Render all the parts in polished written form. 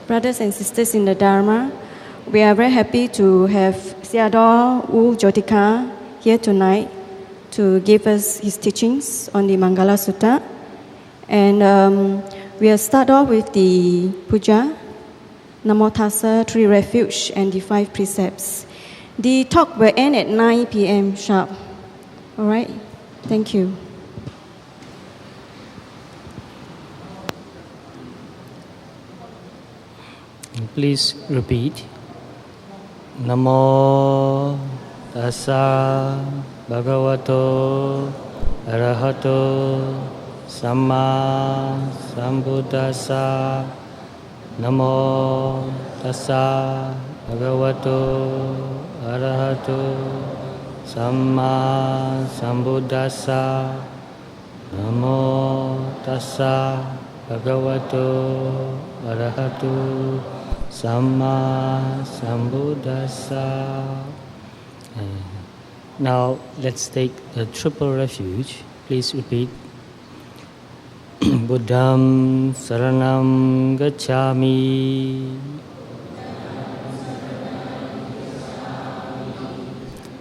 Brothers and sisters in the Dharma, we are very happy to have Sayadaw U Jotika here tonight to give us his teachings on the Migala Suta. And we'll start off with the puja, Namo Tassa, Three Refuge, and the 5 precepts. The talk will end at 9 p.m. sharp. All right? Thank you. Please repeat. Namo Tassa Bhagavato Arahato Samma Sambuddhassa. Namo Tassa Bhagavato Arahato Samma Sambuddhassa. Namo Tassa Bhagavato Arahato Samma Sambuddhassa. Now let's take the triple refuge. Please repeat. Buddham Saranam Gacchami.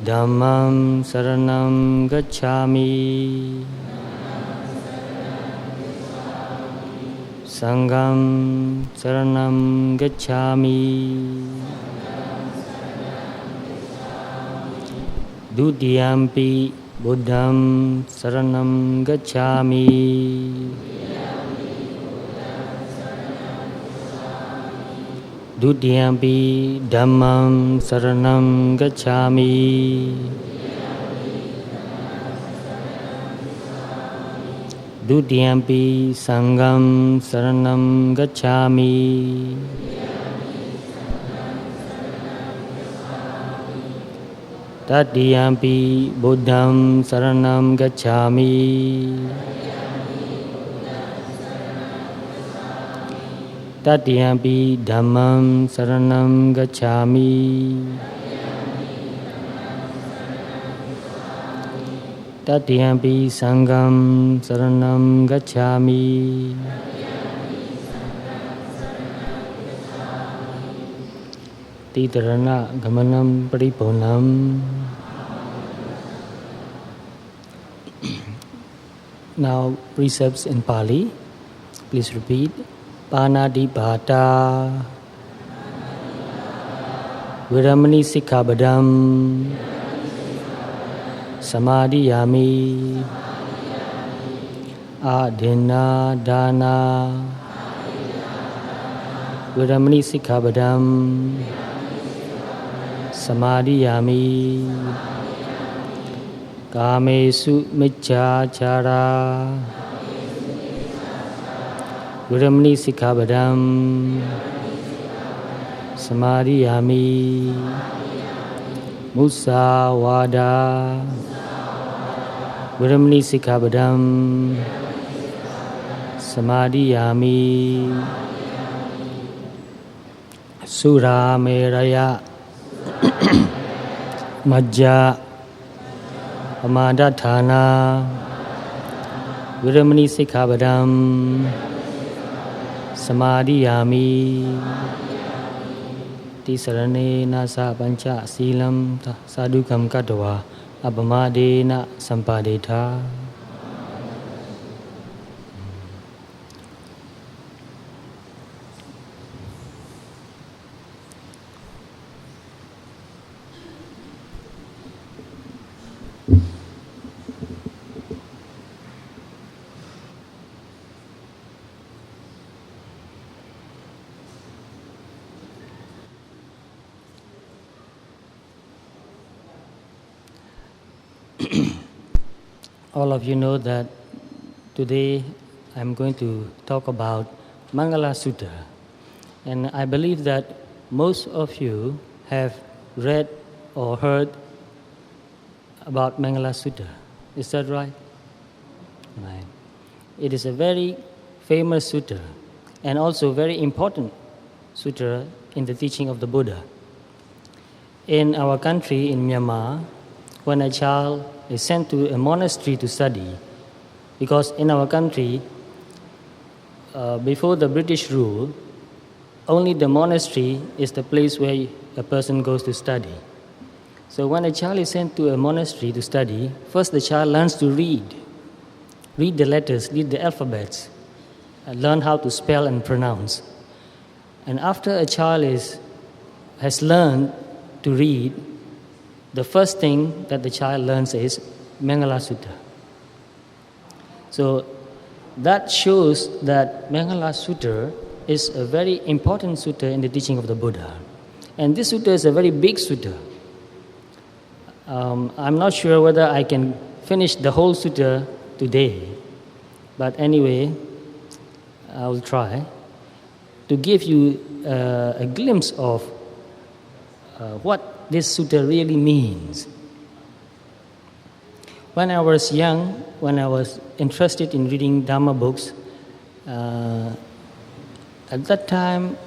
Dhammam Saranam Gacchami. Sangham Saranam Gacchami. Dutiyampi Buddham Saranam Gacchami. Dutiyampi Dhammam Saranam Gacchami. Dutiyampi Sangham Saranam Gacchami. Tatiyampi Buddham Saranam Gacchami. Tatiyampi Dhammam Saranam Gacchami. Tatiyampi Sangham Saranam Gacchami. Titarana Gamanam Paripunam. Now precepts in Pali. Please repeat. Panadipata Viramani Sikkhabadam Samadhiyami Adina Dana Viramani Sikkhabadam Samadhiyami Kamesu Micchachara Viramani Sikkhabadam Samadhiyami Musawada Viramani Sikkhabadam Samadhiyami Surameraya Majja Amadatthana Viramani Sikkhabadam Samadhiyami Tisarane Nasa Pancha Silam Sadukam Katava Abhamadena Sampadeta. All of you know that today I'm going to talk about Migala Suta. And I believe that most of you have read or heard about Migala Suta. Is that right? Right. It is a very famous sutta and also very important sutta in the teaching of the Buddha. In our country, in Myanmar, when a child is sent to a monastery to study, because in our country, before the British rule, only the monastery is the place where a person goes to study. So when a child is sent to a monastery to study, first the child learns to read the letters, read the alphabets, learn how to spell and pronounce. And after a child has learned to read, the first thing that the child learns is Migala Suta. So that shows that Migala Suta is a very important sutta in the teaching of the Buddha. And this sutta is a very big sutta. I'm not sure whether I can finish the whole sutta today, but anyway, I will try to give you a glimpse of what this sutta really means. When I was young, when I was interested in reading Dhamma books, at that time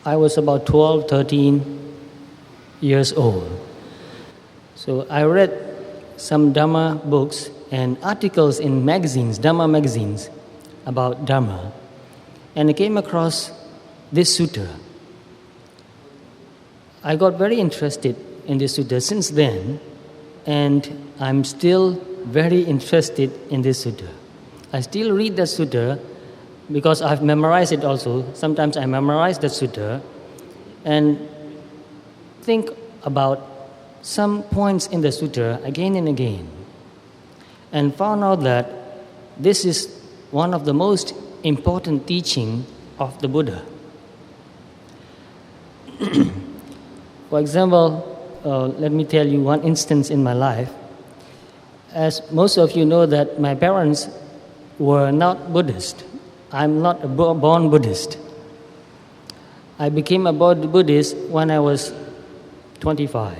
I was about 12, 13 years old. So I read some Dhamma books and articles in magazines, Dhamma magazines, about Dharma. And I came across this sutta. I got very interested in this sutta since then, and I'm still very interested in this sutta. I still read the sutta because I've memorized it also. Sometimes I memorize the sutta and think about some points in the sutta again and again, and found out that this is one of the most important teaching of the Buddha. For example, let me tell you one instance in my life. As most of you know that my parents were not Buddhist. I'm not a born Buddhist. I became a Buddhist when I was 25.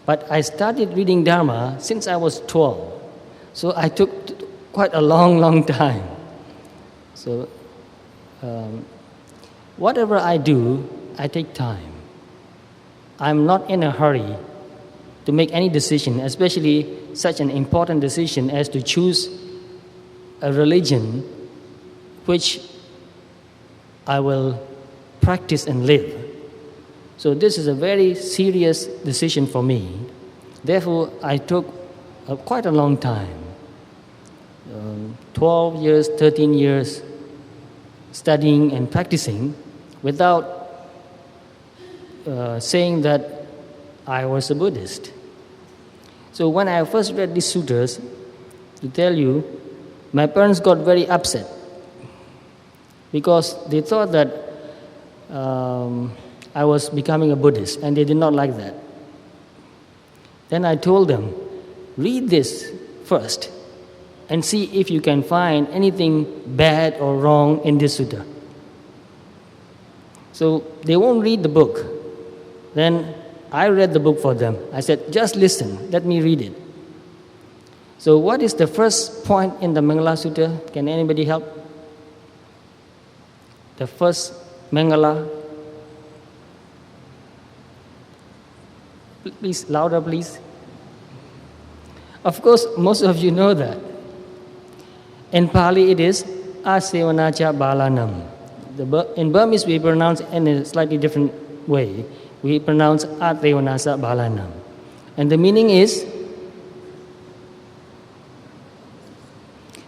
But I started reading Dharma since I was 12. So I took quite a long time. So whatever I do, I take time. I'm not in a hurry to make any decision, especially such an important decision as to choose a religion which I will practice and live. So this is a very serious decision for me. Therefore, I took quite a long time, 12 years, 13 years, studying and practicing without saying that I was a Buddhist. So when I first read these sutras, to tell you, my parents got very upset because they thought that I was becoming a Buddhist, and they did not like that. Then I told them, read this first and see if you can find anything bad or wrong in this sutta. So they won't read the book. Then I read the book for them. I said, just listen, let me read it. So what is the first point in the Migala Sutta? Can anybody help? The first Migala. Please, louder please. Of course, most of you know that. In Pali it is Asevanacha Balanam. In Burmese we pronounce in a slightly different way. We pronounce Atevanasa Balanam. And the meaning is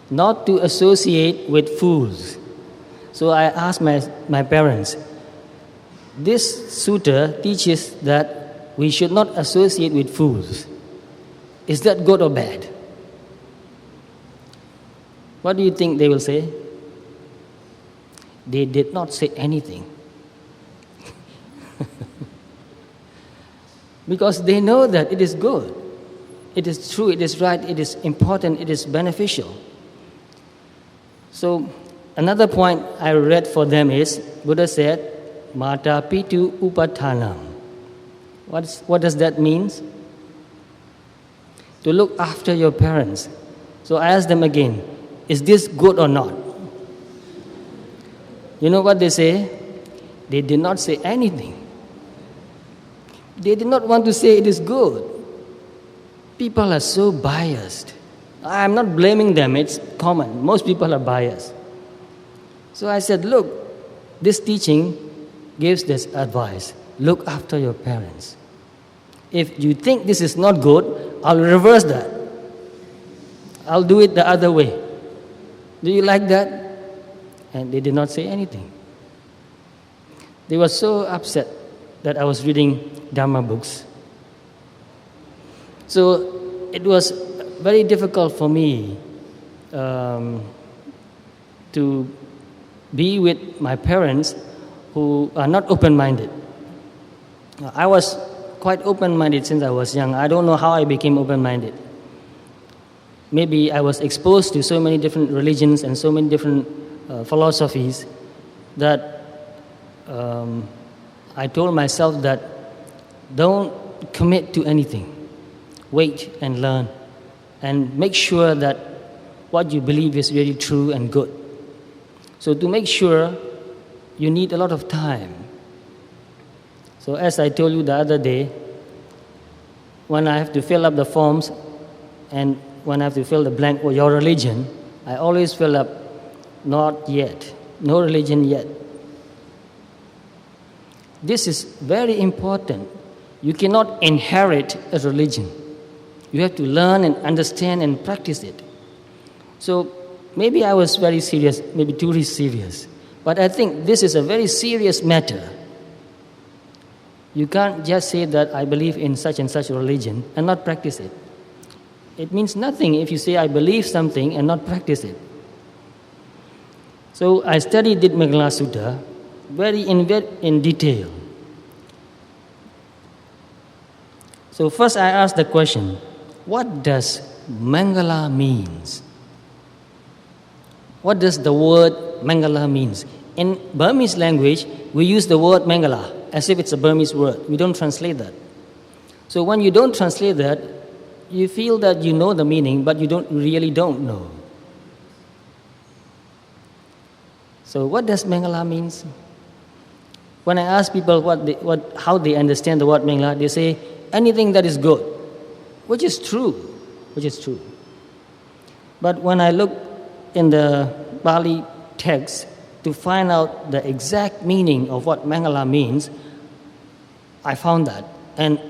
not to associate with fools. So I asked my parents, this sutta teaches that we should not associate with fools. Is that good or bad? What do you think they will say? They did not say anything. Because they know that it is good, it is true, it is right, it is important, it is beneficial. So another point I read for them is, Buddha said, Mata Pitu Upathanam. What does that mean? To look after your parents. So I asked them again, is this good or not? You know what they say? They did not say anything. They did not want to say it is good. People are so biased. I'm not blaming them, it's common. Most people are biased. So I said, look, this teaching gives this advice: look after your parents. If you think this is not good, I'll reverse that. I'll do it the other way. Do you like that? And they did not say anything. They were so upset that I was reading Dharma books. So it was very difficult for me to be with my parents who are not open-minded. I was quite open-minded since I was young. I don't know how I became open-minded. Maybe I was exposed to so many different religions and so many different philosophies that I told myself that don't commit to anything. Wait and learn and make sure that what you believe is really true and good. So to make sure, you need a lot of time. So as I told you the other day, when I have to fill up the forms and when I have to fill the blank for your religion, I always fill up not yet, no religion yet. This is very important. You cannot inherit a religion. You have to learn and understand and practice it. So maybe I was very serious, maybe too serious. But I think this is a very serious matter. You can't just say that I believe in such and such religion and not practice it. It means nothing if you say I believe something and not practice it. So I studied the Migala Suta very in detail. So first I asked the question, what does Mangala means? What does the word Mangala means? In Burmese language, we use the word Mangala as if it's a Burmese word. We don't translate that. So when you don't translate that, you feel that you know the meaning, but you really don't know. So what does Mangala means? When I ask people how they understand the word Mangala, they say anything that is good, which is true. But when I look in the Pali text to find out the exact meaning of what Mangala means, I found that. And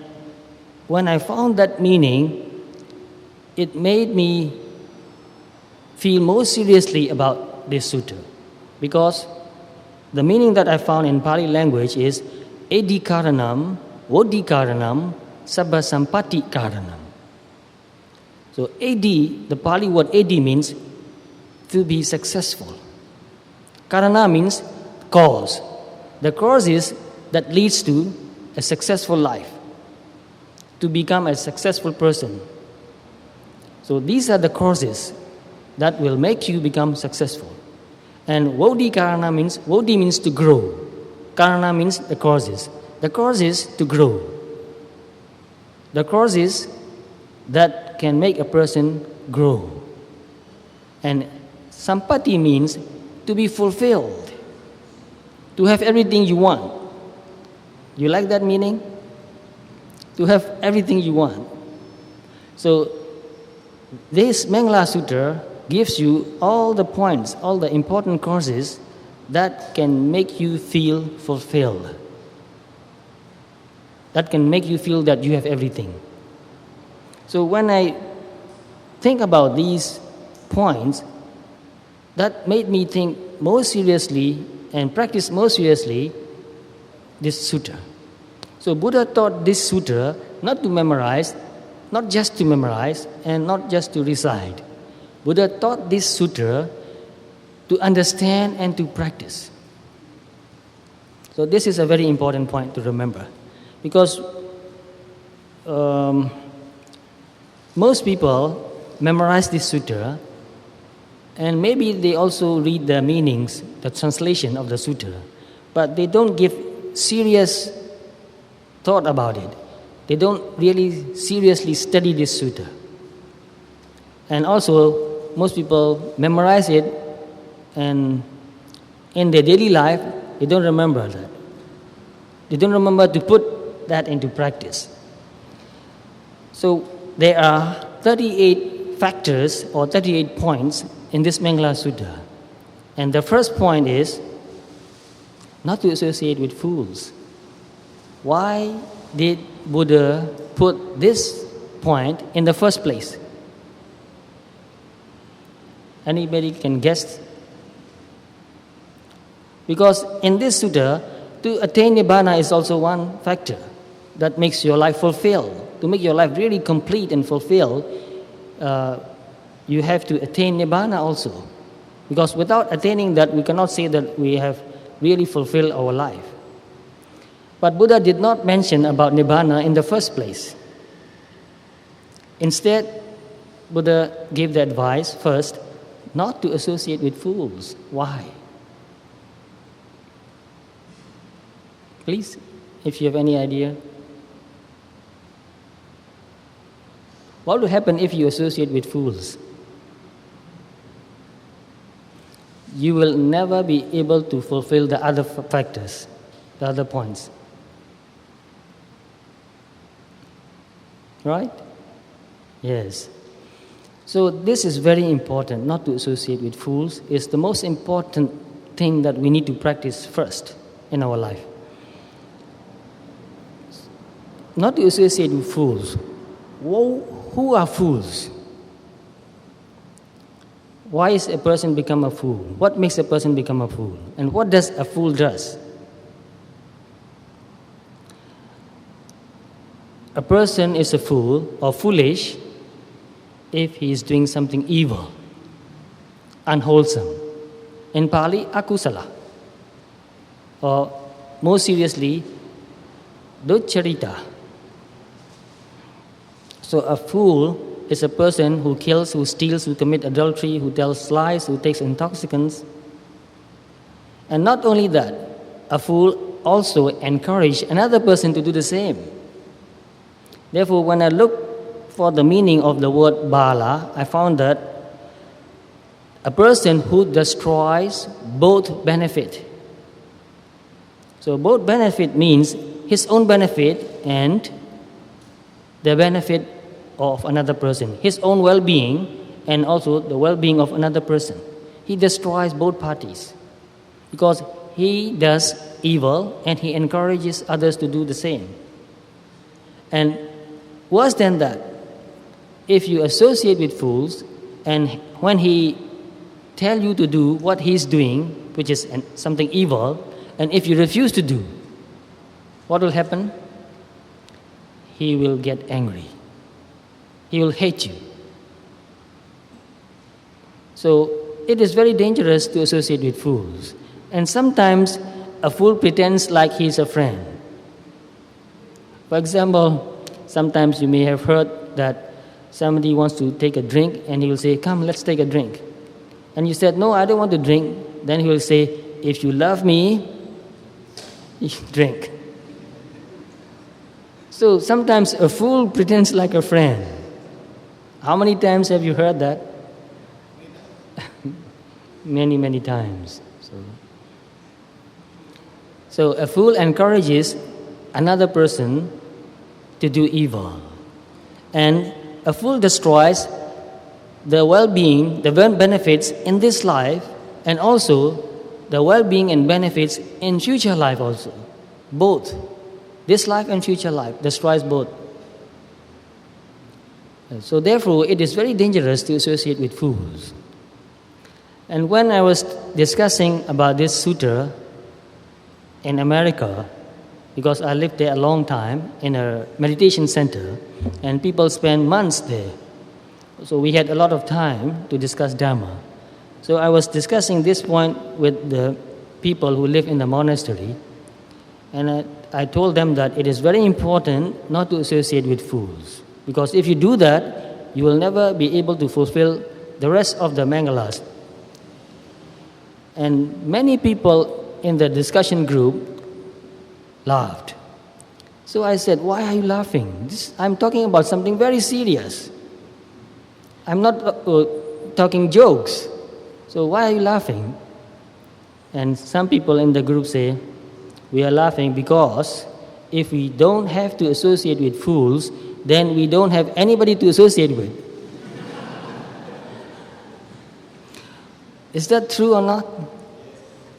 when I found that meaning, it made me feel more seriously about this sutta. Because the meaning that I found in Pali language is Edikaranam, Vodikaranam, Sabba Sampati Karanam. So AD, the Pali word AD means to be successful. Karana means cause. The cause is that leads to a successful life, to become a successful person. So these are the causes that will make you become successful. And Vodhi Karana means, Vodhi means to grow. Karana means the causes. The cause is to grow. The causes that can make a person grow. And Sampati means to be fulfilled, to have everything you want. You like that meaning? To have everything you want. So this Mangala Sutra gives you all the points, all the important causes that can make you feel fulfilled. That can make you feel that you have everything. So when I think about these points, that made me think more seriously and practice more seriously this sutra. So Buddha taught this sutra not to memorize, not just to memorize, and not just to recite. Buddha taught this sutra to understand and to practice. So this is a very important point to remember, because most people memorize this sutra, and maybe they also read the meanings, the translation of the sutra, but they don't give serious thought about it. They don't really seriously study this sutra. And also, most people memorize it, and in their daily life, they don't remember that. They don't remember to put that into practice. So there are 38 factors or 38 points in this Mangala Sutta. And the first point is not to associate with fools. Why did Buddha put this point in the first place? Anybody can guess? Because in this sutta, to attain Nibbana is also one factor that makes your life fulfilled. To make your life really complete and fulfilled, you have to attain Nibbana also. Because without attaining that, we cannot say that we have really fulfilled our life. But Buddha did not mention about Nibbana in the first place. Instead, Buddha gave the advice first not to associate with fools. Why? Please, if you have any idea. What will happen if you associate with fools? You will never be able to fulfill the other factors, the other points. Right? Yes. So this is very important, not to associate with fools. It's the most important thing that we need to practice first in our life. Not to associate with fools. Who are fools? Why is a person become a fool? What makes a person become a fool? And what does a fool does? A person is a fool or foolish if he is doing something evil, unwholesome. In Pali, akusala. Or more seriously, ducharita. So a fool is a person who kills, who steals, who commits adultery, who tells lies, who takes intoxicants. And not only that, a fool also encourages another person to do the same. Therefore, when I look for the meaning of the word bala, I found that a person who destroys both benefit. So both benefit means his own benefit and the benefit of another person, his own well-being and also the well-being of another person. He destroys both parties because he does evil and he encourages others to do the same. And worse than that, if you associate with fools and when he tell you to do what he's doing, which is something evil, and if you refuse to do, what will happen? He will get angry. He will hate you. So it is very dangerous to associate with fools. And sometimes a fool pretends like he's a friend. For example, sometimes you may have heard that somebody wants to take a drink and he will say, "Come, let's take a drink." And you said, "No, I don't want to drink." Then he will say, "If you love me, you drink." So sometimes a fool pretends like a friend. How many times have you heard that? Many, many times. So a fool encourages another person to do evil. And a fool destroys the well-being, the benefits in this life, and also the well-being and benefits in future life also. Both. This life and future life destroys both. So therefore, it is very dangerous to associate with fools. And when I was discussing about this sutta in America, because I lived there a long time in a meditation center, and people spend months there. So we had a lot of time to discuss Dhamma. So I was discussing this point with the people who live in the monastery, and I told them that it is very important not to associate with fools. Because if you do that, you will never be able to fulfill the rest of the Mangalas. And many people in the discussion group laughed. So I said, "Why are you laughing? I'm talking about something very serious. I'm not talking jokes. So why are you laughing?" And some people in the group say, "We are laughing because if we don't have to associate with fools, then we don't have anybody to associate with." Is that true or not?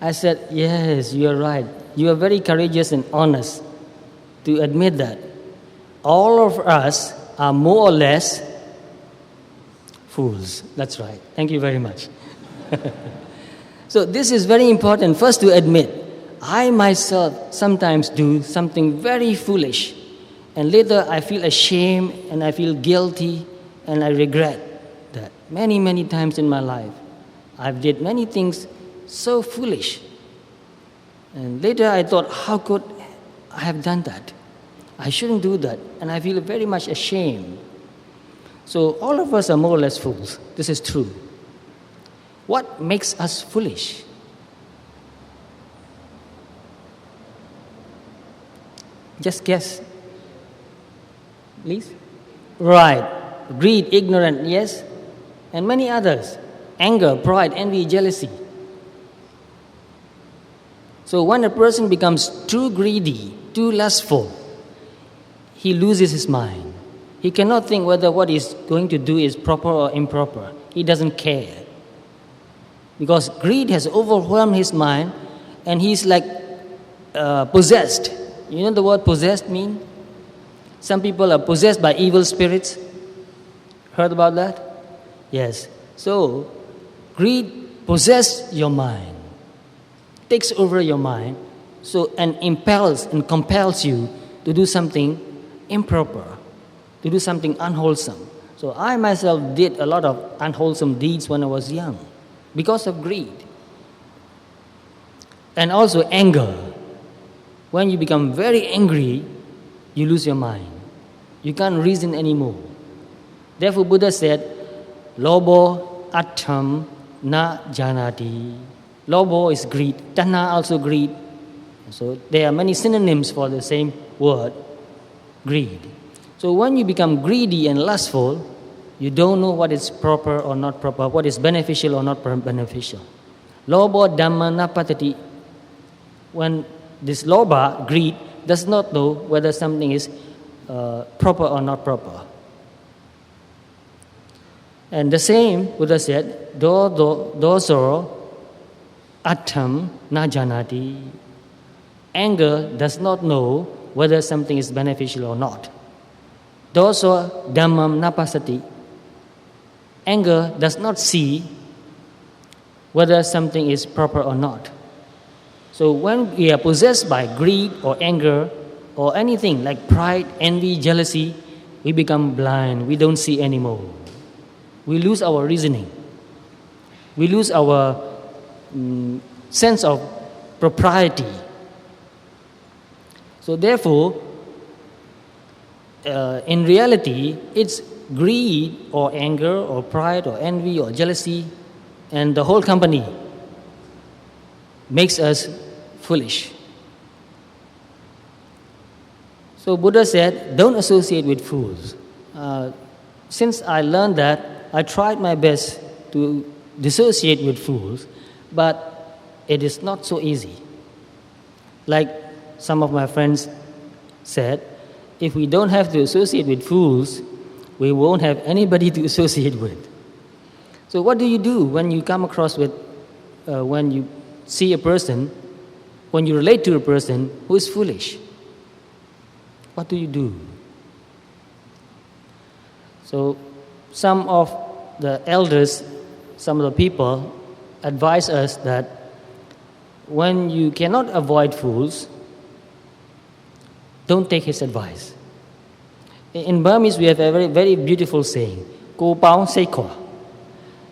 I said, "Yes, you are right. you are very courageous and honest to admit that all of us are more or less fools. That's right. Thank you very much. So this is very important. First, to admit, I myself sometimes do something very foolish. And later I feel ashamed and I feel guilty and I regret that. Many, many times in my life, I've did many things so foolish. And later I thought, how could I have done that? I shouldn't do that. And I feel very much ashamed. So all of us are more or less fools. This is true. What makes us foolish? Just guess. Please? Right. Greed, ignorance, yes. And many others. Anger, pride, envy, jealousy. So when a person becomes too greedy, too lustful, he loses his mind. He cannot think whether what he's going to do is proper or improper. He doesn't care. Because greed has overwhelmed his mind and he's like possessed. You know the word possessed mean? Some people are possessed by evil spirits. Heard about that? Yes. So, greed possesses your mind, takes over your mind, and impels and compels you to do something improper, to do something unwholesome. So I myself did a lot of unwholesome deeds when I was young because of greed. And also anger. When you become very angry, you lose your mind. You can't reason anymore. Therefore, Buddha said, Lobo attham na janati. Lobo is greed. Tanha also greed. So there are many synonyms for the same word, greed. So when you become greedy and lustful, you don't know what is proper or not proper, what is beneficial or not beneficial. Lobo dhamma na patati. When this loba, greed, does not know whether something is proper or not proper. And the same, Buddha said, doso attham na janati. Anger does not know whether something is beneficial or not. Doso dhammam na pasati. Anger does not see whether something is proper or not. So when we are possessed by greed or anger or anything like pride, envy, jealousy, we become blind. We don't see anymore. We lose our reasoning. We lose our sense of propriety. So therefore, in reality, it's greed or anger or pride or envy or jealousy and the whole company makes us foolish. So Buddha said, don't associate with fools. Since I learned that, I tried my best to dissociate with fools, but it is not so easy. Like some of my friends said, if we don't have to associate with fools, we won't have anybody to associate with. So what do you do when you come across with, when you see a person, when you relate to a person who is foolish? What do you do? So some of the elders, some of the people advise us that when you cannot avoid fools, don't take his advice. In Burmese, we have a very, very beautiful saying, Ko pao se ko.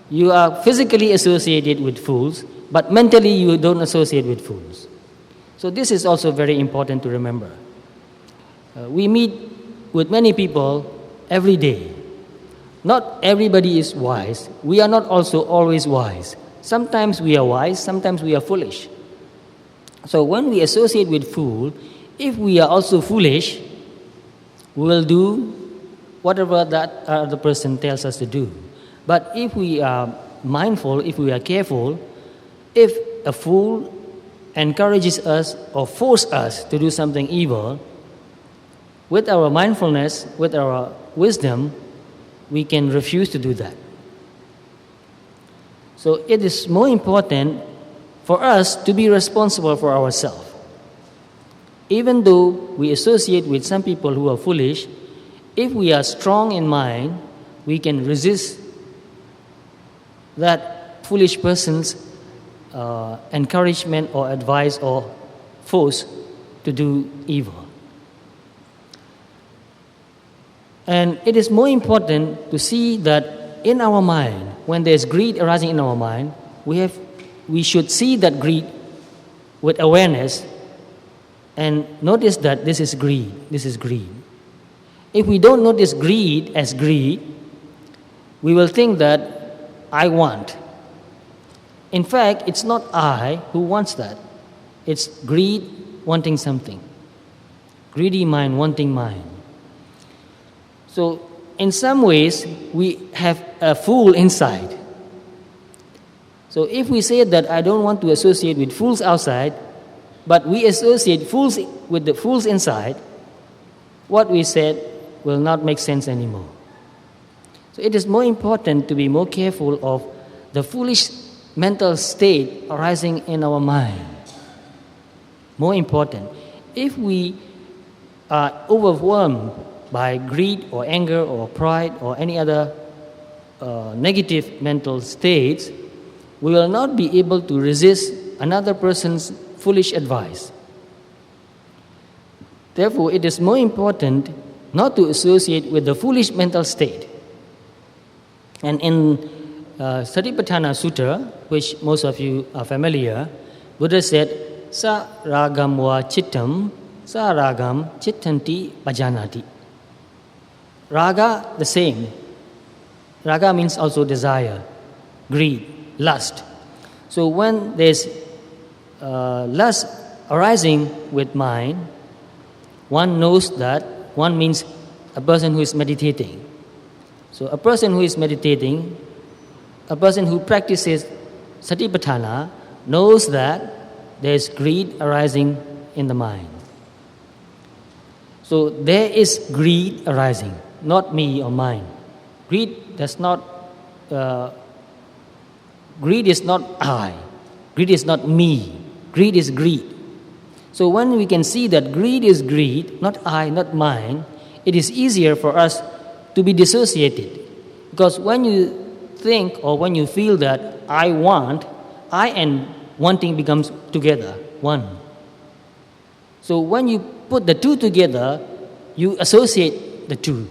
You are physically associated with fools, but mentally you don't associate with fools. So this is also very important to remember. We meet with many people every day. Not everybody is wise. We are not also always wise. Sometimes we are wise, sometimes we are foolish. So when we associate with fool, if we are also foolish, we will do whatever that other person tells us to do. But if we are mindful, if we are careful, if a fool encourages us or forces us to do something evil, with our mindfulness, with our wisdom, we can refuse to do that. So it is more important for us to be responsible for ourselves. even though we associate with some people who are foolish, if we are strong in mind, we can resist that foolish person's encouragement or advice or force to do evil. And it is more important to see that in our mind, when there's greed arising in our mind, we should see that greed with awareness and notice that this is greed. If we don't notice greed as greed, we will think that I want. In fact, it's not I who wants that. It's greed wanting something. Greedy mind wanting mind. So, in some ways, we have a fool inside. So, if we say that I don't want to associate with fools outside, but we associate fools with the fools inside, what we said will not make sense anymore. So, it is more important to be more careful of the foolish mental state arising in our mind. More important. If we are overwhelmed by greed or anger or pride or any other negative mental states, we will not be able to resist another person's foolish advice. Therefore, it is more important not to associate with the foolish mental state. And in Satipatthana Sutta, which most of you are familiar, Buddha said, Sa ragam va chittam, sa ragam chittanti bhajanati. Raga, the same. Raga means also desire, greed, lust. So when there's lust arising with mind, one knows that one means a person who is meditating. So a person who is meditating, a person who practices Satipatthana knows that there is greed arising in the mind. So there is greed arising, not me or mine. Greed is not I. Greed is not me. Greed is greed. So when we can see that greed is greed, not I, not mine, it is easier for us to be dissociated. Because when you think or when you feel that I want, I and wanting becomes together, one. So when you put the two together, you associate the two.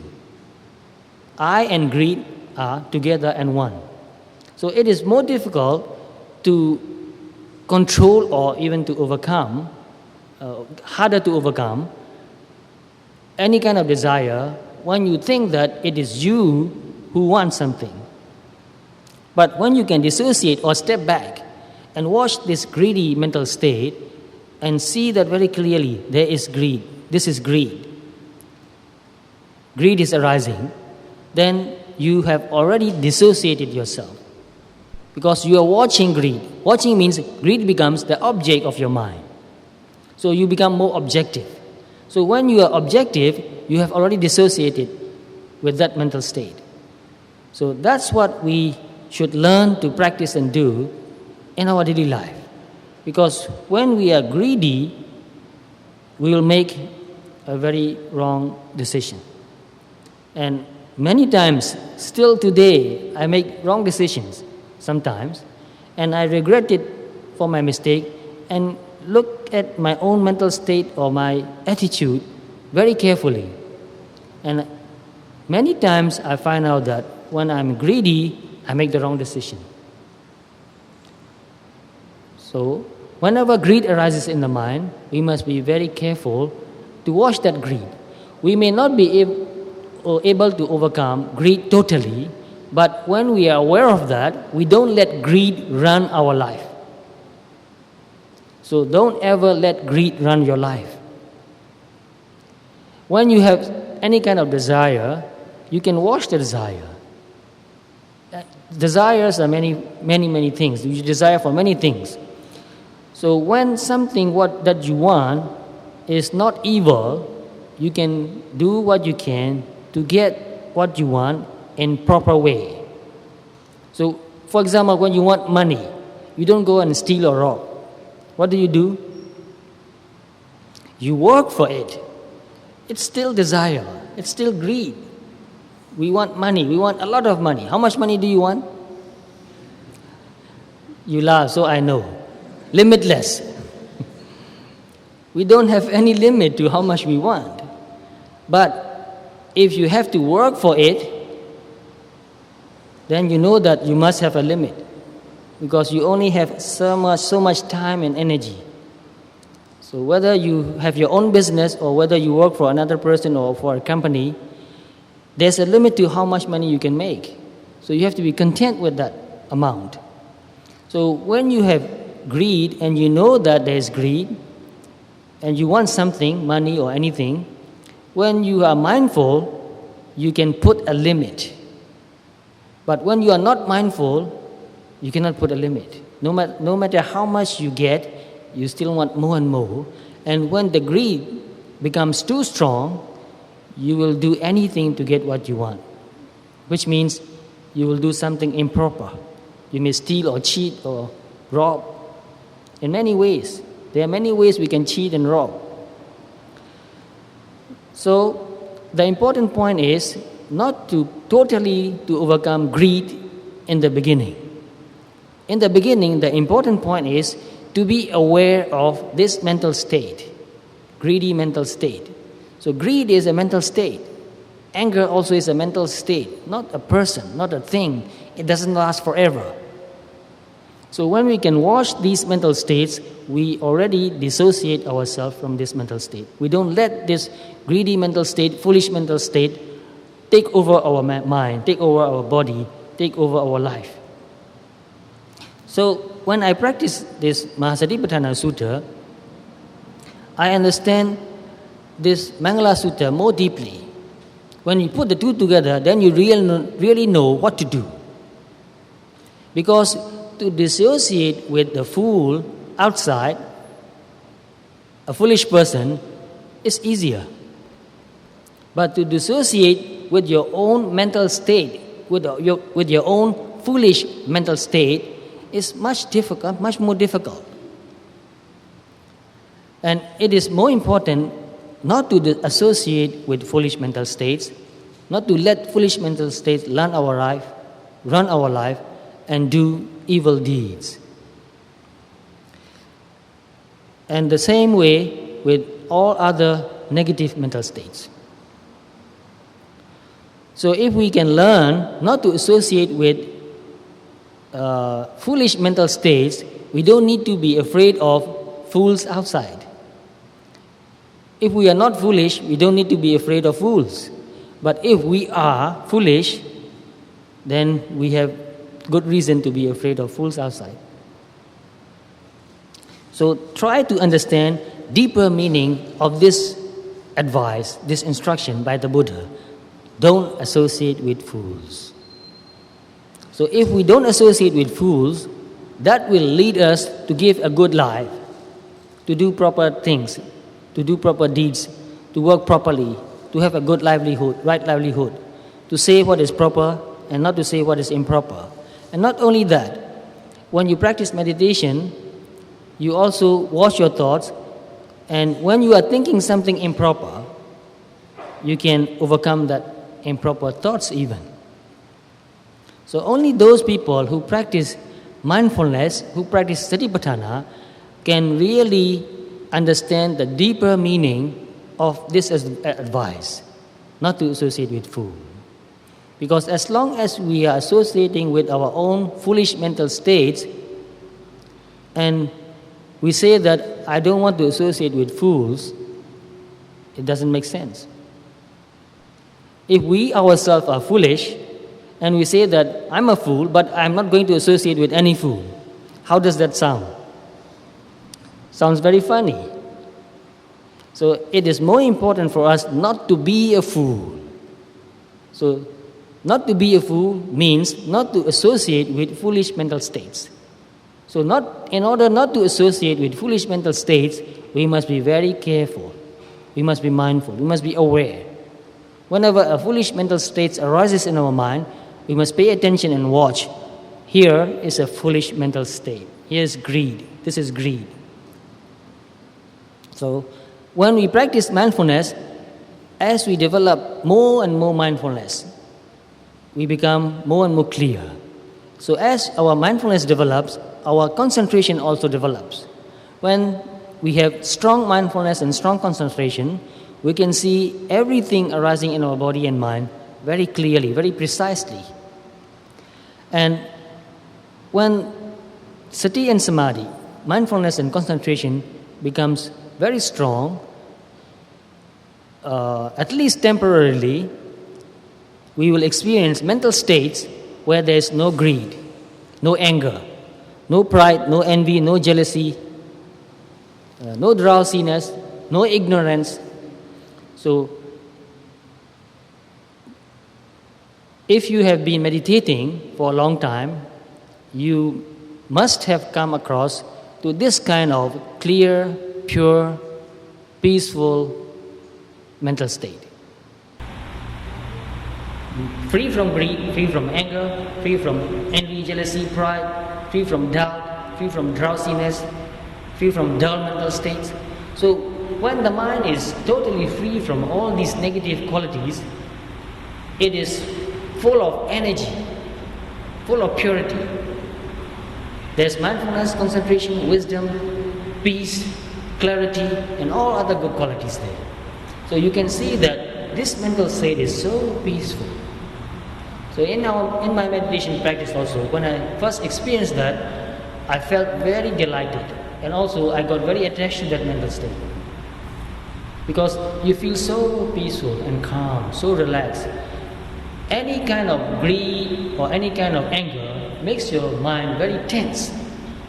I and greed are together and one. So it is more difficult to control or even to overcome, harder to overcome any kind of desire when you think that it is you who want something. But when you can dissociate or step back and watch this greedy mental state and see that very clearly there is greed, this is greed. Greed is arising, then you have already dissociated yourself. Because you are watching greed. Watching means greed becomes the object of your mind. So you become more objective. So when you are objective, you have already dissociated with that mental state. So that's what we should learn to practice and do in our daily life. Because when we are greedy, we will make a very wrong decision. And many times, still today, I make wrong decisions sometimes, and I regret it for my mistake and look at my own mental state or my attitude very carefully. And many times I find out that when I'm greedy, I make the wrong decision. So, whenever greed arises in the mind, we must be very careful to watch that greed. We may not be able to overcome greed totally, but when we are aware of that, we don't let greed run our life. So don't ever let greed run your life. When you have any kind of desire, you can watch the desire. Desires are many things. You desire for many things. So when something that you want is not evil, you can do what you can to get what you want in proper way. So, for example, when you want money, you don't go and steal or rob. What do? you work for it, it's still desire, it's still greed. We want money, we want a lot of money. How much money do you want? You laugh, so I know. Limitless. We don't have any limit to how much we want. But if you have to work for it, then you know that you must have a limit, because you only have so much time and energy. So whether you have your own business or whether you work for another person or for a company, there's a limit to how much money you can make. So you have to be content with that amount. So when you have greed and you know that there's greed and you want something, money or anything, when you are mindful, you can put a limit. But when you are not mindful, you cannot put a limit. No matter how much you get, you still want more and more. And when the greed becomes too strong, you will do anything to get what you want, which means you will do something improper. You may steal or cheat or rob. In many ways. There are many ways we can cheat and rob. So the important point is not to totally to overcome greed in the beginning. In the beginning, the important point is to be aware of this mental state, greedy mental state. So greed is a mental state. Anger also is a mental state, not a person, not a thing. It doesn't last forever. So when we can watch these mental states, we already dissociate ourselves from this mental state. We don't let this greedy mental state, foolish mental state, take over our mind, take over our body, take over our life. So when I practice this Mahasatipatthana Sutta, I understand this Migala Sutta more deeply. When you put the two together, then you really know what to do. Because to dissociate with the fool outside, a foolish person, is easier. But to dissociate with your own mental state, with your own foolish mental state, is much more difficult. And it is more important not to associate with foolish mental states, not to let foolish mental states run our life, and do evil deeds. And the same way with all other negative mental states. So if we can learn not to associate with foolish mental states, we don't need to be afraid of fools outside. If we are not foolish, we don't need to be afraid of fools. But if we are foolish, then we have good reason to be afraid of fools outside. So try to understand deeper meaning of this advice, this instruction by the Buddha. Don't associate with fools. So if we don't associate with fools, that will lead us to give a good life, to do proper things, to do proper deeds, to work properly, to have a good livelihood, right livelihood, to say what is proper and not to say what is improper. And not only that, when you practice meditation, you also watch your thoughts, and when you are thinking something improper, you can overcome that improper thoughts even. So only those people who practice mindfulness, who practice Satipatthana, can really understand the deeper meaning of this advice, not to associate with fool. Because as long as we are associating with our own foolish mental states, and we say that I don't want to associate with fools, it doesn't make sense. If we ourselves are foolish, and we say that I'm a fool, but I'm not going to associate with any fool, how does that sound? Sounds very funny. So it is more important for us not to be a fool. So not to be a fool means not to associate with foolish mental states. So in order not to associate with foolish mental states, we must be very careful. We must be mindful. We must be aware. Whenever a foolish mental state arises in our mind, we must pay attention and watch. Here is a foolish mental state. Here is greed. This is greed. So when we practice mindfulness, as we develop more and more mindfulness, we become more and more clear. So as our mindfulness develops, our concentration also develops. When we have strong mindfulness and strong concentration, we can see everything arising in our body and mind very clearly, very precisely. And when sati and samadhi, mindfulness and concentration, becomes very strong, at least temporarily, we will experience mental states where there is no greed, no anger, no pride, no envy, no jealousy, no drowsiness, no ignorance. So, if you have been meditating for a long time, you must have come across to this kind of clear, pure, peaceful mental state. Free from greed, free from anger, free from envy, jealousy, pride, free from doubt, free from drowsiness, free from dull mental states. So when the mind is totally free from all these negative qualities, it is full of energy, full of purity. There's mindfulness, concentration, wisdom, peace, clarity, and all other good qualities there. So you can see that this mental state is so peaceful. So in my meditation practice also, when I first experienced that, I felt very delighted, and also I got very attached to that mental state. Because you feel so peaceful and calm, so relaxed. Any kind of greed or any kind of anger makes your mind very tense.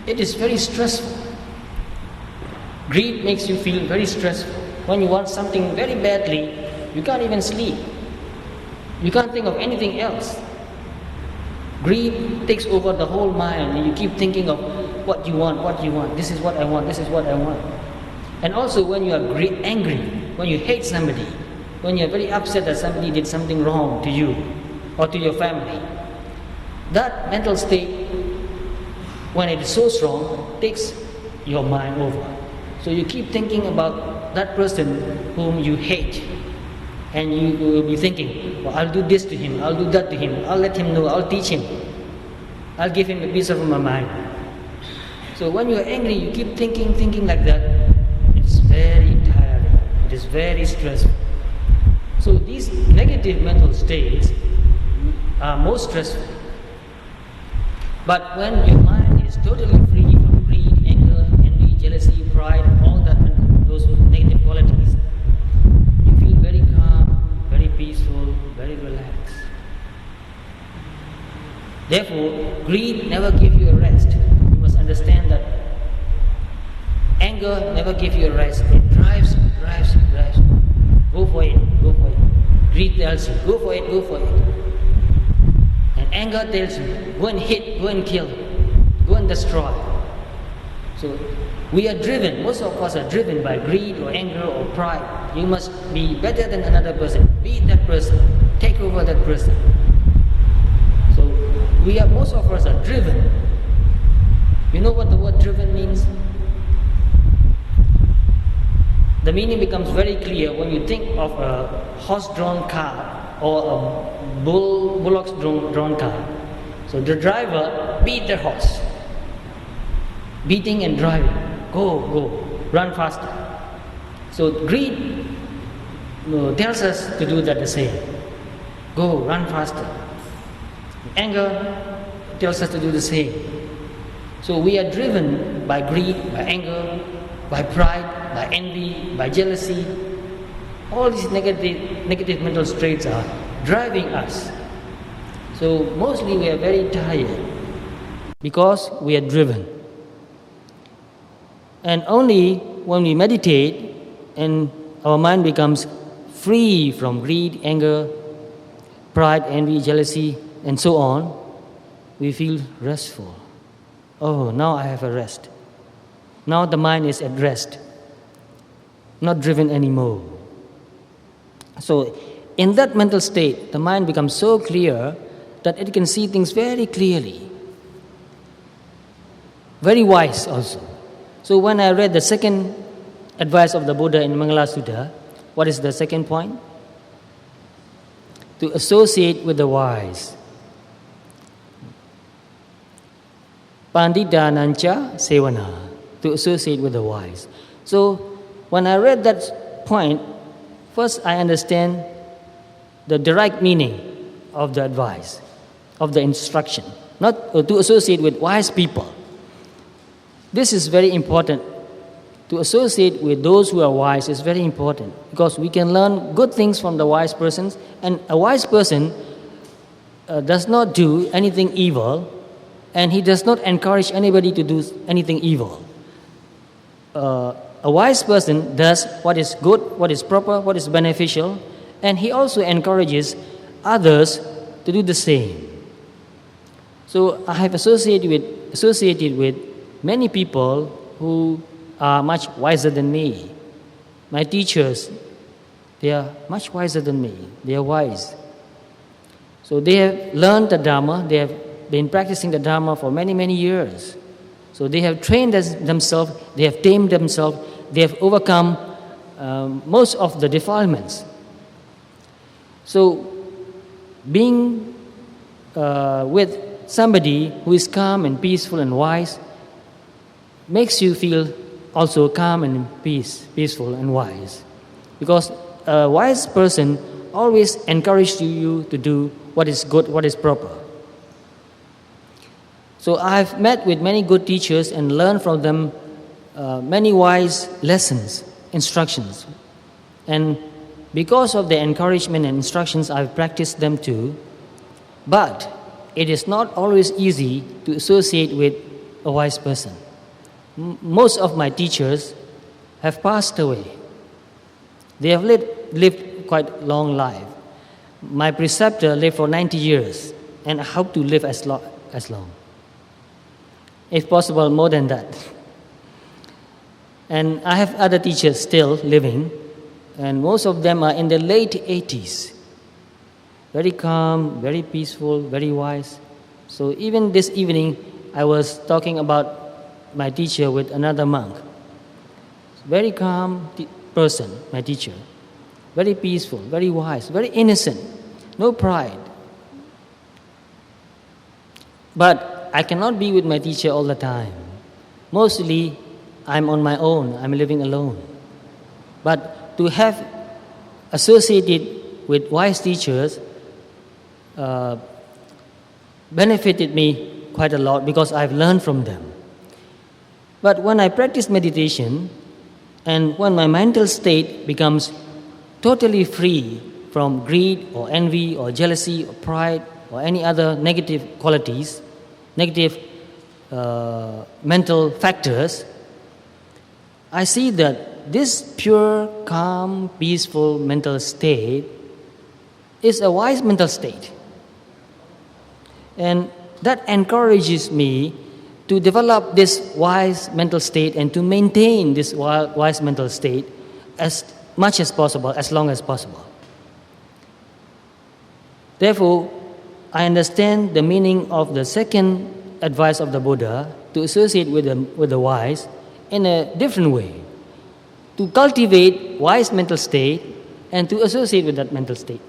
It is very stressful. Greed makes you feel very stressful. When you want something very badly, you can't even sleep. You can't think of anything else. Greed takes over the whole mind, and you keep thinking of what you want. This is what I want, this is what I want. And also when you are angry, when you hate somebody, when you are very upset that somebody did something wrong to you or to your family, that mental state, when it is so strong, takes your mind over. So you keep thinking about that person whom you hate, and you will be thinking, well, I'll do this to him, I'll do that to him, I'll let him know, I'll teach him, I'll give him a piece of my mind. So when you're angry, you keep thinking like that. It's very tiring, it is very stressful. So these negative mental states are most stressful. But when your mind is totally free from greed, anger, envy, jealousy, pride, all that, those negative qualities, you feel very calm, very peaceful, very relaxed. Therefore, greed never gives you a rest. You must understand that anger never gives you a rest. It drives. Go for it. Greed tells you, go for it. And anger tells you, go and hit, go and kill, go and destroy. So we are driven, most of us are driven by greed or anger or pride. You must be better than another person, beat that person, take over that person. So most of us are driven. You know what the word driven means? The meaning becomes very clear when you think of a horse-drawn car or a bullock-drawn car. So the driver beat the horse, beating and driving. Go, run faster. So greed tells us to do that the same. Go, run faster. Anger tells us to do the same. So we are driven by greed, by anger, by pride, by envy, by jealousy. All these negative mental traits are driving us. So mostly we are very tired because we are driven. And only when we meditate and our mind becomes free from greed, anger, pride, envy, jealousy, and so on, we feel restful. Oh, now I have a rest. Now the mind is at rest, not driven anymore. So in that mental state, the mind becomes so clear that it can see things very clearly. Very wise also. So when I read the second advice of the Buddha in Migala Suta, what is the second point? To associate with the wise. Panditanancha sevana, to associate with the wise. So when I read that point, first I understand the direct meaning of the advice, of the instruction, not to associate with wise people. This is very important. To associate with those who are wise is very important because we can learn good things from the wise persons, and a wise person does not do anything evil, and he does not encourage anybody to do anything evil. A wise person does what is good, what is proper, what is beneficial, and he also encourages others to do the same. So I have associated with many people who are much wiser than me. My teachers, they are much wiser than me. They are wise. So they have learned the Dhamma. They have been practicing the Dhamma for many, many years. So they have trained themselves. They have tamed themselves. They have overcome most of the defilements. So being with somebody who is calm and peaceful and wise makes you feel also calm and peaceful and wise. Because a wise person always encourages you to do what is good, what is proper. So I've met with many good teachers and learned from them many wise lessons, instructions. And because of their encouragement and instructions, I've practiced them too. But it is not always easy to associate with a wise person. Most of my teachers have passed away. They have lived quite long life. My preceptor lived for 90 years, and I hope to live as long. If possible, more than that. And I have other teachers still living, and most of them are in their late 80s. Very calm, very peaceful, very wise. So even this evening, I was talking about my teacher with another monk. Very calm person, my teacher. Very peaceful, very wise, very innocent, no pride. But I cannot be with my teacher all the time. Mostly, I'm on my own, I'm living alone. But to have associated with wise teachers benefited me quite a lot because I've learned from them. But when I practice meditation, and when my mental state becomes totally free from greed or envy or jealousy or pride or any other negative qualities, negative mental factors, I see that this pure, calm, peaceful mental state is a wise mental state. And that encourages me to develop this wise mental state and to maintain this wise mental state as much as possible, as long as possible. Therefore, I understand the meaning of the second advice of the Buddha to associate with the wise in a different way, to cultivate wise mental state and to associate with that mental state.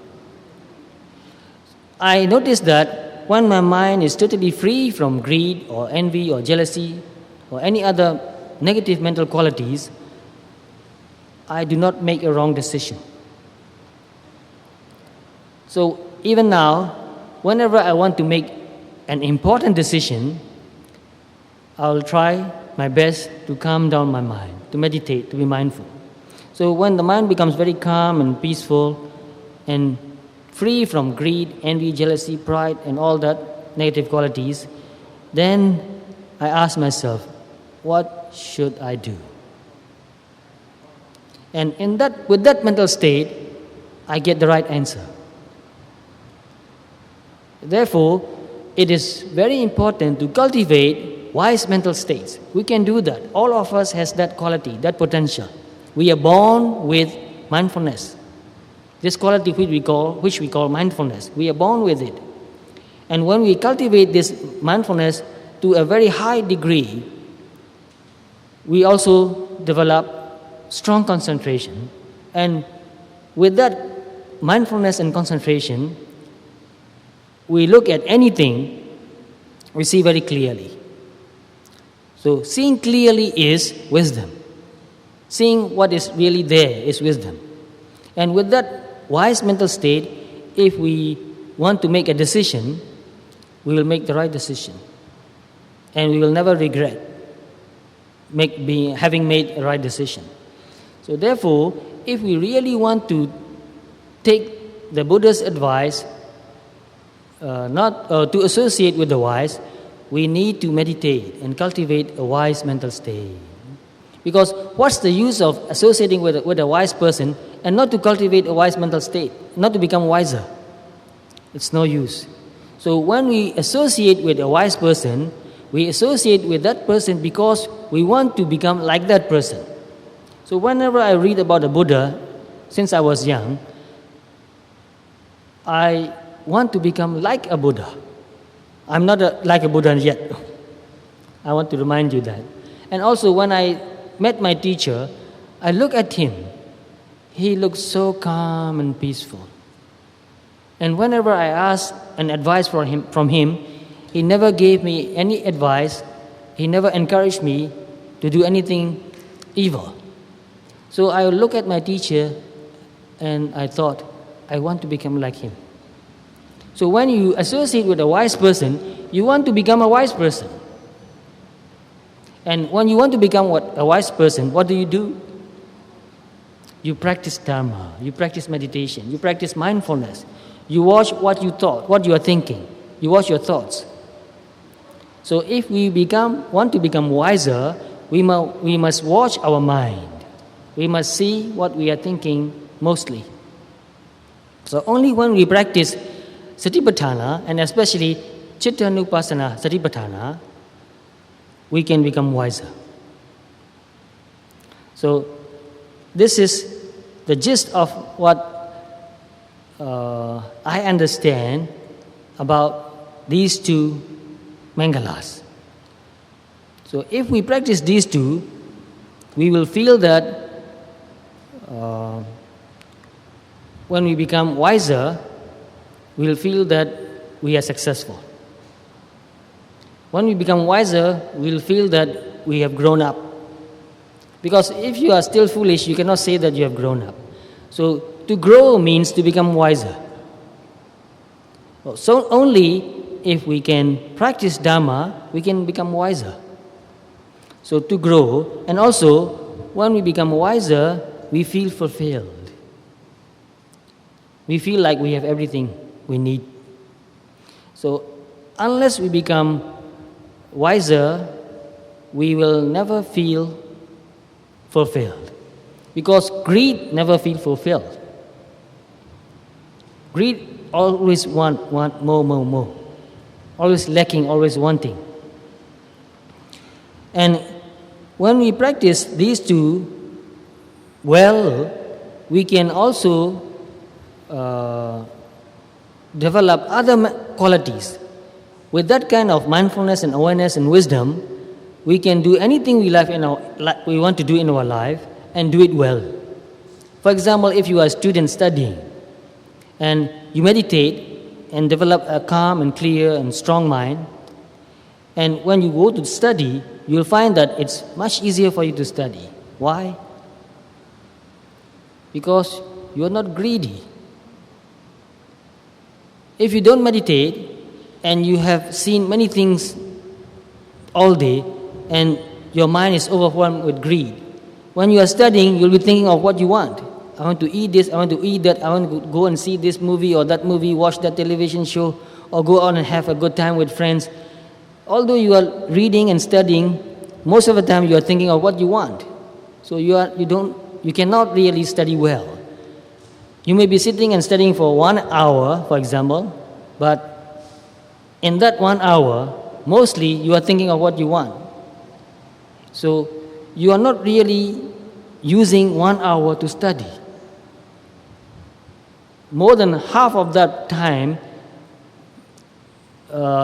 I noticed that when my mind is totally free from greed or envy or jealousy or any other negative mental qualities, I do not make a wrong decision. So even now, whenever I want to make an important decision, I'll try my best to calm down my mind, to meditate, to be mindful. So when the mind becomes very calm and peaceful and free from greed, envy, jealousy, pride, and all that negative qualities, then I ask myself, what should I do? And with that mental state, I get the right answer. Therefore, it is very important to cultivate wise mental states. We can do that. All of us has that quality, that potential. We are born with mindfulness. This quality which we call mindfulness. We are born with it. And when we cultivate this mindfulness to a very high degree, we also develop strong concentration, and with that mindfulness and concentration, we look at anything, we see very clearly. So seeing clearly is wisdom. Seeing what is really there is wisdom. And with that wise mental state, if we want to make a decision, we will make the right decision. And we will never regret having made a right decision. So therefore, if we really want to take the Buddha's advice, to associate with the wise, we need to meditate and cultivate a wise mental state. Because what's the use of associating with a wise person and not to cultivate a wise mental state, not to become wiser? It's no use. So when we associate with a wise person, we associate with that person because we want to become like that person. So whenever I read about the Buddha, since I was young, I want to become like a Buddha. I'm not like a Buddha yet. I want to remind you that. And also when I met my teacher, I look at him. He looks so calm and peaceful. And whenever I asked an advice from him, he never gave me any advice. He never encouraged me to do anything evil. So I look at my teacher and I thought, I want to become like him. So when you associate with a wise person, you want to become a wise person. And when you want to become a wise person, what do? You practice Dharma, you practice meditation, you practice mindfulness. You watch what you thought, what you are thinking. You watch your thoughts. So if we want to become wiser, we must watch our mind. We must see what we are thinking mostly. So only when we practice Satipatthana, and especially Chittanupassana Satipatthana, we can become wiser. So this is the gist of what I understand about these two Mangalas. So if we practice these two, we will feel that when we become wiser, we will feel that we are successful. When we become wiser, we will feel that we have grown up. Because if you are still foolish, you cannot say that you have grown up. So to grow means to become wiser. So only if we can practice Dhamma, we can become wiser. So to grow, and also when we become wiser, we feel fulfilled. We feel like we have everything we need. So unless we become wiser, we will never feel fulfilled. Because greed never feels fulfilled. Greed always want more. Always lacking, always wanting. And when we practice these two well, we can also develop other qualities. With that kind of mindfulness and awareness and wisdom, we can do anything we want to do in our life and do it well. For example, if you are a student studying and you meditate and develop a calm and clear and strong mind, and when you go to study, you'll find that it's much easier for you to study. Why? Because you're not greedy. If you don't meditate and you have seen many things all day and your mind is overwhelmed with greed, when you are studying, you'll be thinking of what you want. I want to eat this, I want to eat that, I want to go and see this movie or that movie, watch that television show, or go out and have a good time with friends. Although you are reading and studying, most of the time you are thinking of what you want. So you cannot really study well. You may be sitting and studying for 1 hour, for example, but in that 1 hour, mostly you are thinking of what you want. So you are not really using 1 hour to study. More than half of that time,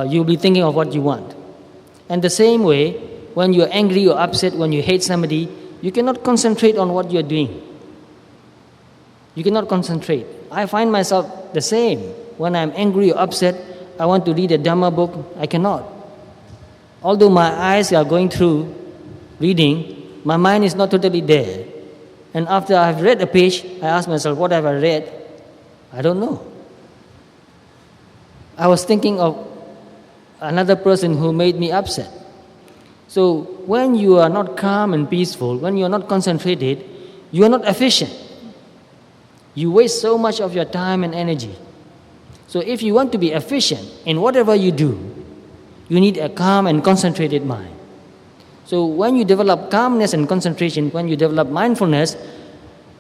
you'll be thinking of what you want. And the same way, when you're angry or upset, when you hate somebody, you cannot concentrate on what you're doing. You cannot concentrate. I find myself the same. When I'm angry or upset, I want to read a Dhamma book, I cannot. Although my eyes are going through reading, my mind is not totally there. And after I've read a page, I ask myself, what have I read? I don't know. I was thinking of another person who made me upset. So when you are not calm and peaceful, when you are not concentrated, you are not efficient. You waste so much of your time and energy. So if you want to be efficient in whatever you do, you need a calm and concentrated mind. So when you develop calmness and concentration, when you develop mindfulness,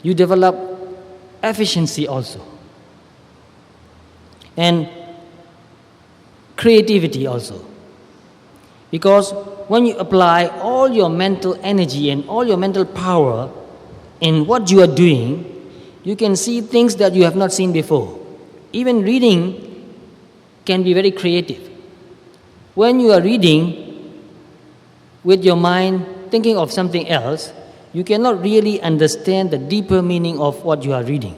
you develop efficiency also. And creativity also. Because when you apply all your mental energy and all your mental power in what you are doing, you can see things that you have not seen before. Even reading can be very creative. When you are reading with your mind thinking of something else, you cannot really understand the deeper meaning of what you are reading.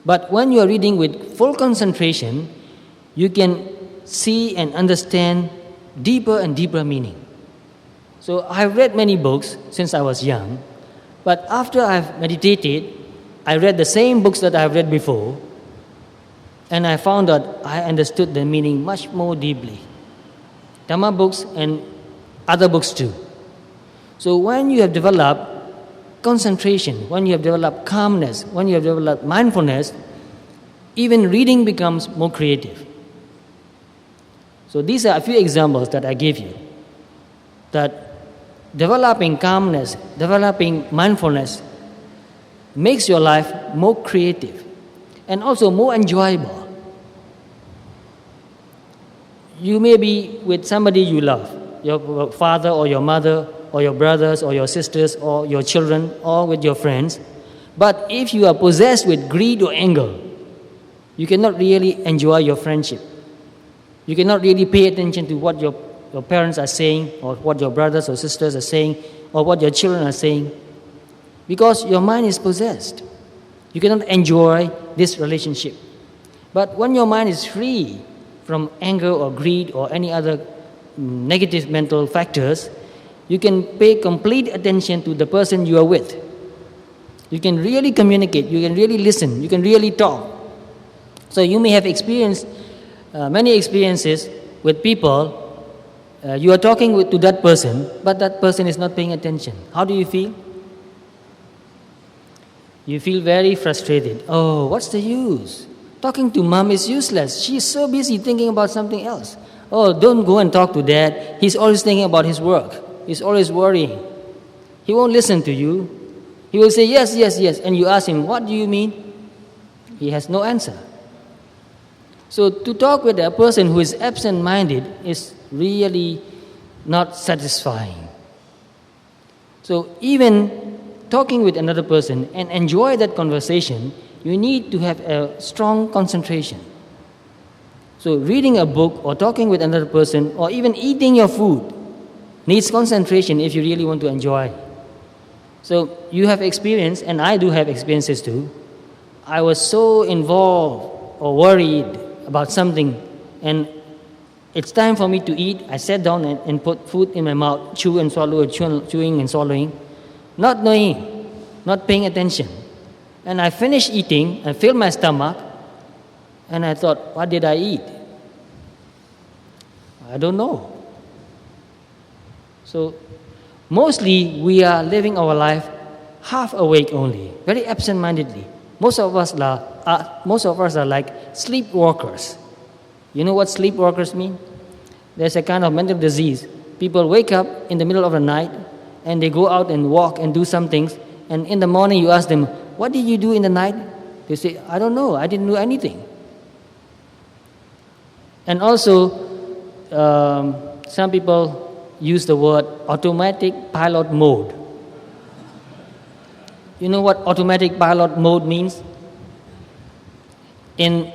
But when you are reading with full concentration, you can see and understand deeper and deeper meaning. So I've read many books since I was young, but after I've meditated, I read the same books that I've read before, and I found that I understood the meaning much more deeply. Dhamma books and other books too. So when you have developed concentration, when you have developed calmness, when you have developed mindfulness, even reading becomes more creative. So these are a few examples that I gave you, that developing calmness, developing mindfulness makes your life more creative and also more enjoyable. You may be with somebody you love, your father or your mother or your brothers or your sisters or your children or with your friends. But if you are possessed with greed or anger, you cannot really enjoy your friendship. You cannot really pay attention to what your parents are saying or what your brothers or sisters are saying or what your children are saying, because your mind is possessed. You cannot enjoy this relationship. But when your mind is free from anger or greed or any other negative mental factors, you can pay complete attention to the person you are with. You can really communicate, you can really listen, you can really talk. So you may have experienced many experiences with people. You are talking to that person, but that person is not paying attention. How do you feel? You feel very frustrated. Oh, what's the use? Talking to mom is useless. She's so busy thinking about something else. Oh, don't go and talk to dad. He's always thinking about his work. He's always worrying. He won't listen to you. He will say, yes, yes, yes. And you ask him, what do you mean? He has no answer. So to talk with a person who is absent-minded is really not satisfying. So even talking with another person and enjoy that conversation, you need to have a strong concentration. So reading a book or talking with another person or even eating your food needs concentration if you really want to enjoy. So you have experience, and I do have experiences too. I was so involved or worried about something, and it's time for me to eat. I sat down and put food in my mouth, chew and swallow, chewing and swallowing, not knowing, not paying attention. And I finished eating and filled my stomach, and I thought, what did I eat? I don't know. So mostly we are living our life half awake only, very absent-mindedly. Most of us are like sleepwalkers. You know what sleepwalkers mean? There's a kind of mental disease. People wake up in the middle of the night and they go out and walk and do some things, and in the morning you ask them, what did you do in the night? They say, I don't know, I didn't do anything. And also, some people use the word automatic pilot mode. You know what automatic pilot mode means? In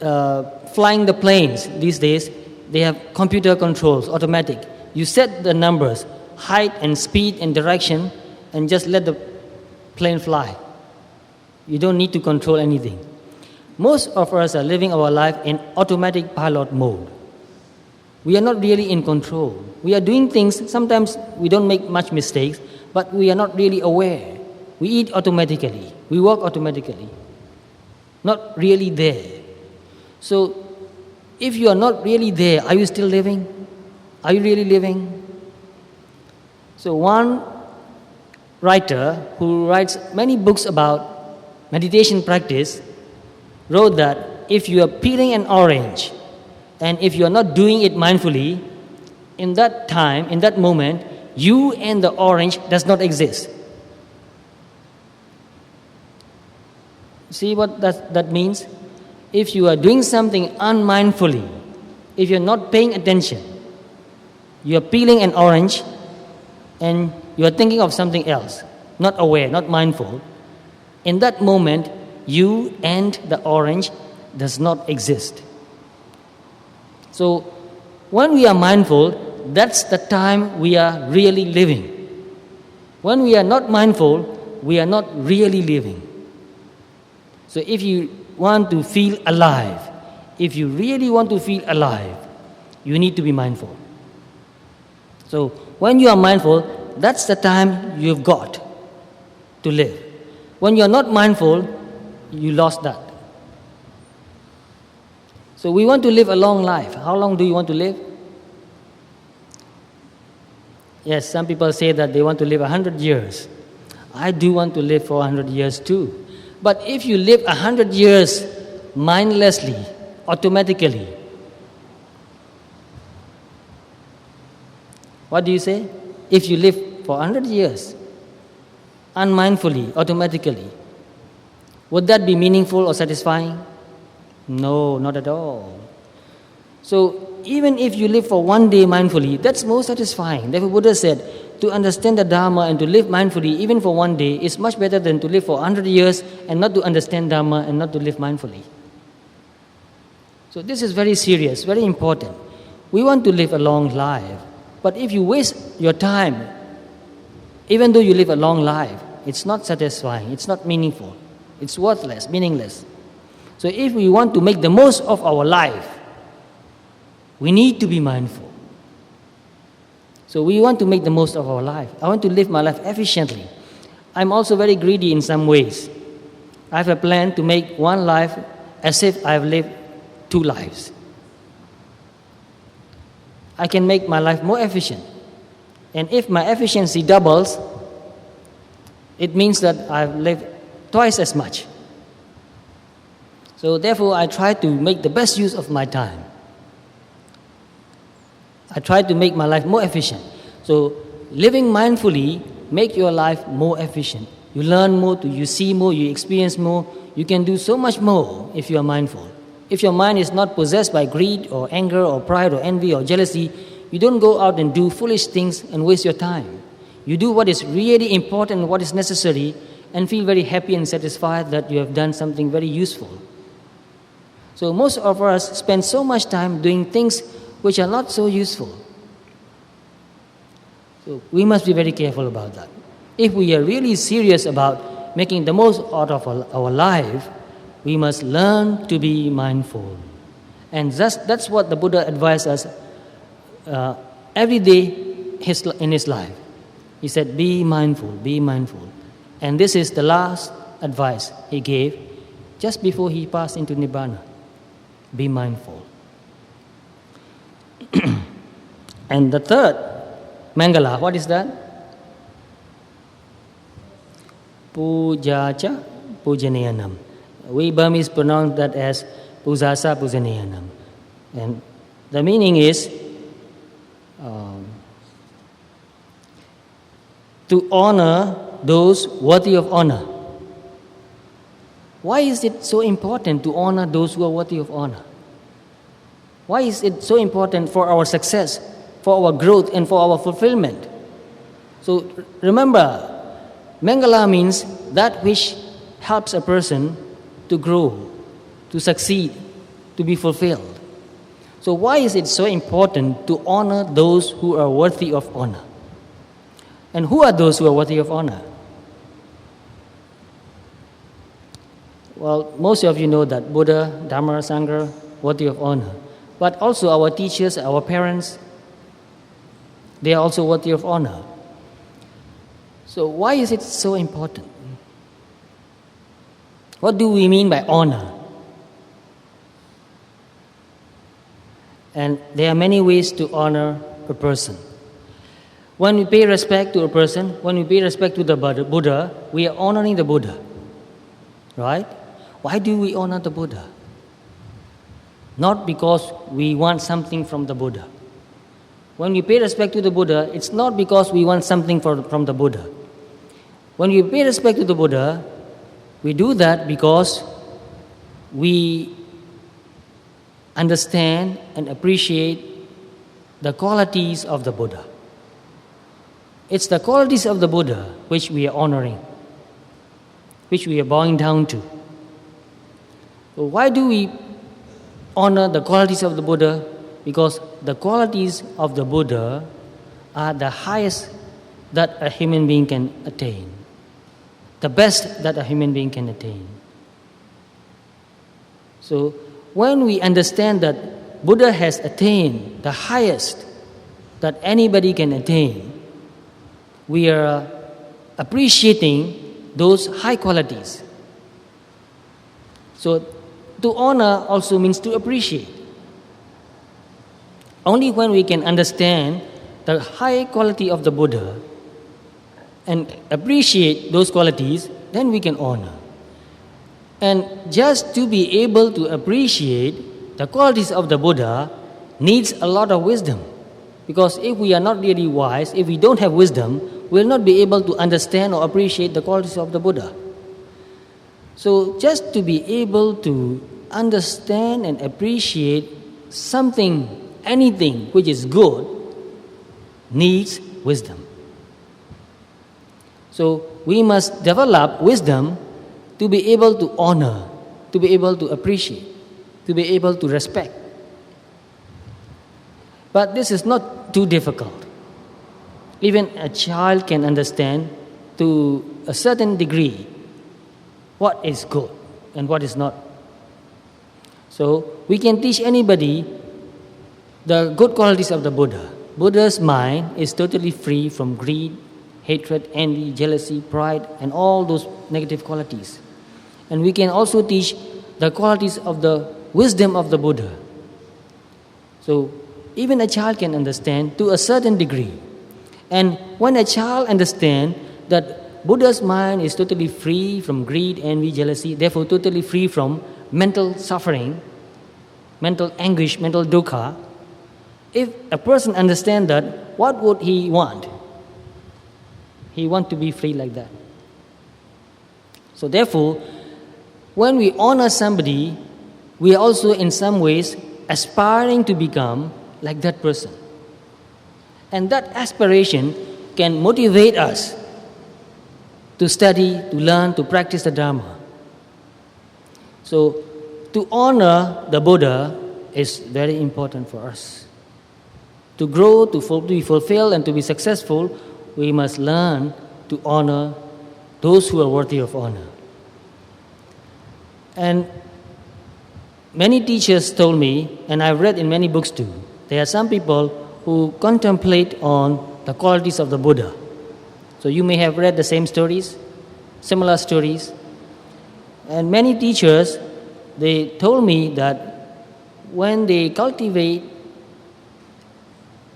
flying the planes these days, they have computer controls, automatic. You set the numbers, height and speed and direction, and just let the plane fly. You don't need to control anything. Most of us are living our life in automatic pilot mode. We are not really in control. We are doing things, sometimes we don't make much mistakes, but we are not really aware. We eat automatically. We walk automatically. Not really there. So, if you are not really there, are you still living? Are you really living? So one writer who writes many books about meditation practice wrote that if you are peeling an orange and if you are not doing it mindfully, in that time, in that moment, you and the orange does not exist. See what that means? If you are doing something unmindfully, if you're not paying attention, you are peeling an orange and you are thinking of something else, not aware, not mindful, in that moment, you and the orange does not exist. So, when we are mindful, that's the time we are really living. When we are not mindful, we are not really living. So if you want to feel alive, if you really want to feel alive, you need to be mindful. So when you are mindful, that's the time you've got to live. When you are not mindful, you lost that. So we want to live a long life. How long do you want to live? Yes, some people say that they want to live 100 years. I do want to live for 100 years too. But if you live 100 years mindlessly, automatically, what do you say? If you live for 100 years, unmindfully, automatically, would that be meaningful or satisfying? No, not at all. So, even if you live for one day mindfully, that's more satisfying. Therefore, Buddha said, to understand the Dharma and to live mindfully, even for one day, is much better than to live for 100 years and not to understand Dharma and not to live mindfully. So, this is very serious, very important. We want to live a long life. But if you waste your time, even though you live a long life, it's not satisfying, it's not meaningful, it's worthless, meaningless. So if we want to make the most of our life, we need to be mindful. So we want to make the most of our life. I want to live my life efficiently. I'm also very greedy in some ways. I have a plan to make one life as if I've lived two lives. I can make my life more efficient. And if my efficiency doubles, it means that I've lived twice as much. So therefore, I try to make the best use of my time. I try to make my life more efficient. So living mindfully make your life more efficient. You learn more, you see more, you experience more. You can do so much more if you are mindful. If your mind is not possessed by greed or anger or pride or envy or jealousy, you don't go out and do foolish things and waste your time. You do what is really important, what is necessary, and feel very happy and satisfied that you have done something very useful. So most of us spend so much time doing things which are not so useful. So we must be very careful about that. If we are really serious about making the most out of our life, we must learn to be mindful. And that's what the Buddha advised us every day in his life. He said, be mindful, be mindful. And this is the last advice he gave just before he passed into Nirvana. Be mindful. And the third, Mangala, what is that? Pujacha Pujaneyanam. We Burmese pronounce that as Pujasa Pujaneyanam. And the meaning is to honor those worthy of honor. Why is it so important to honor those who are worthy of honor? Why is it so important for our success, for our growth, and for our fulfillment? So remember, Mangala means that which helps a person to grow, to succeed, to be fulfilled. So why is it so important to honor those who are worthy of honor? And who are those who are worthy of honor? Well, most of you know that Buddha, Dharma, Sangha, worthy of honor. But also our teachers, our parents, they are also worthy of honor. So why is it so important? What do we mean by honor? And there are many ways to honor a person. When we pay respect to a person, when we pay respect to the Buddha, we are honoring the Buddha. Right? Why do we honor the Buddha? Not because we want something from the Buddha. When we pay respect to the Buddha, it's not because we want something from the Buddha. When we pay respect to the Buddha, we do that because we understand and appreciate the qualities of the Buddha. It's the qualities of the Buddha which we are honoring, which we are bowing down to. So why do we honor the qualities of the Buddha? Because the qualities of the Buddha are the highest that a human being can attain, the best that a human being can attain. So when we understand that Buddha has attained the highest that anybody can attain, we are appreciating those high qualities. So to honor also means to appreciate. Only when we can understand the high quality of the Buddha and appreciate those qualities, then we can honor. And just to be able to appreciate the qualities of the Buddha needs a lot of wisdom. Because if we are not really wise, if we don't have wisdom, we will not be able to understand or appreciate the qualities of the Buddha. So just to be able to understand and appreciate something, anything which is good, needs wisdom. So we must develop wisdom to be able to honor, to be able to appreciate, to be able to respect. But this is not too difficult. Even a child can understand to a certain degree what is good and what is not. So we can teach anybody the good qualities of the Buddha. Buddha's mind is totally free from greed, hatred, envy, jealousy, pride, and all those negative qualities. And we can also teach the qualities of the wisdom of the Buddha. So even a child can understand to a certain degree. And when a child understands that Buddha's mind is totally free from greed, envy, jealousy, therefore totally free from mental suffering, mental anguish, mental dukkha, if a person understands that, what would he want? He wants to be free like that. So therefore, when we honor somebody, we are also in some ways aspiring to become like that person. And that aspiration can motivate us to study, to learn, to practice the Dharma. So to honor the Buddha is very important for us. To grow, to be fulfilled, and to be successful, we must learn to honor those who are worthy of honor. And many teachers told me, and I've read in many books too, there are some people who contemplate on the qualities of the Buddha. So you may have read the same stories, similar stories. And many teachers, they told me that when they cultivate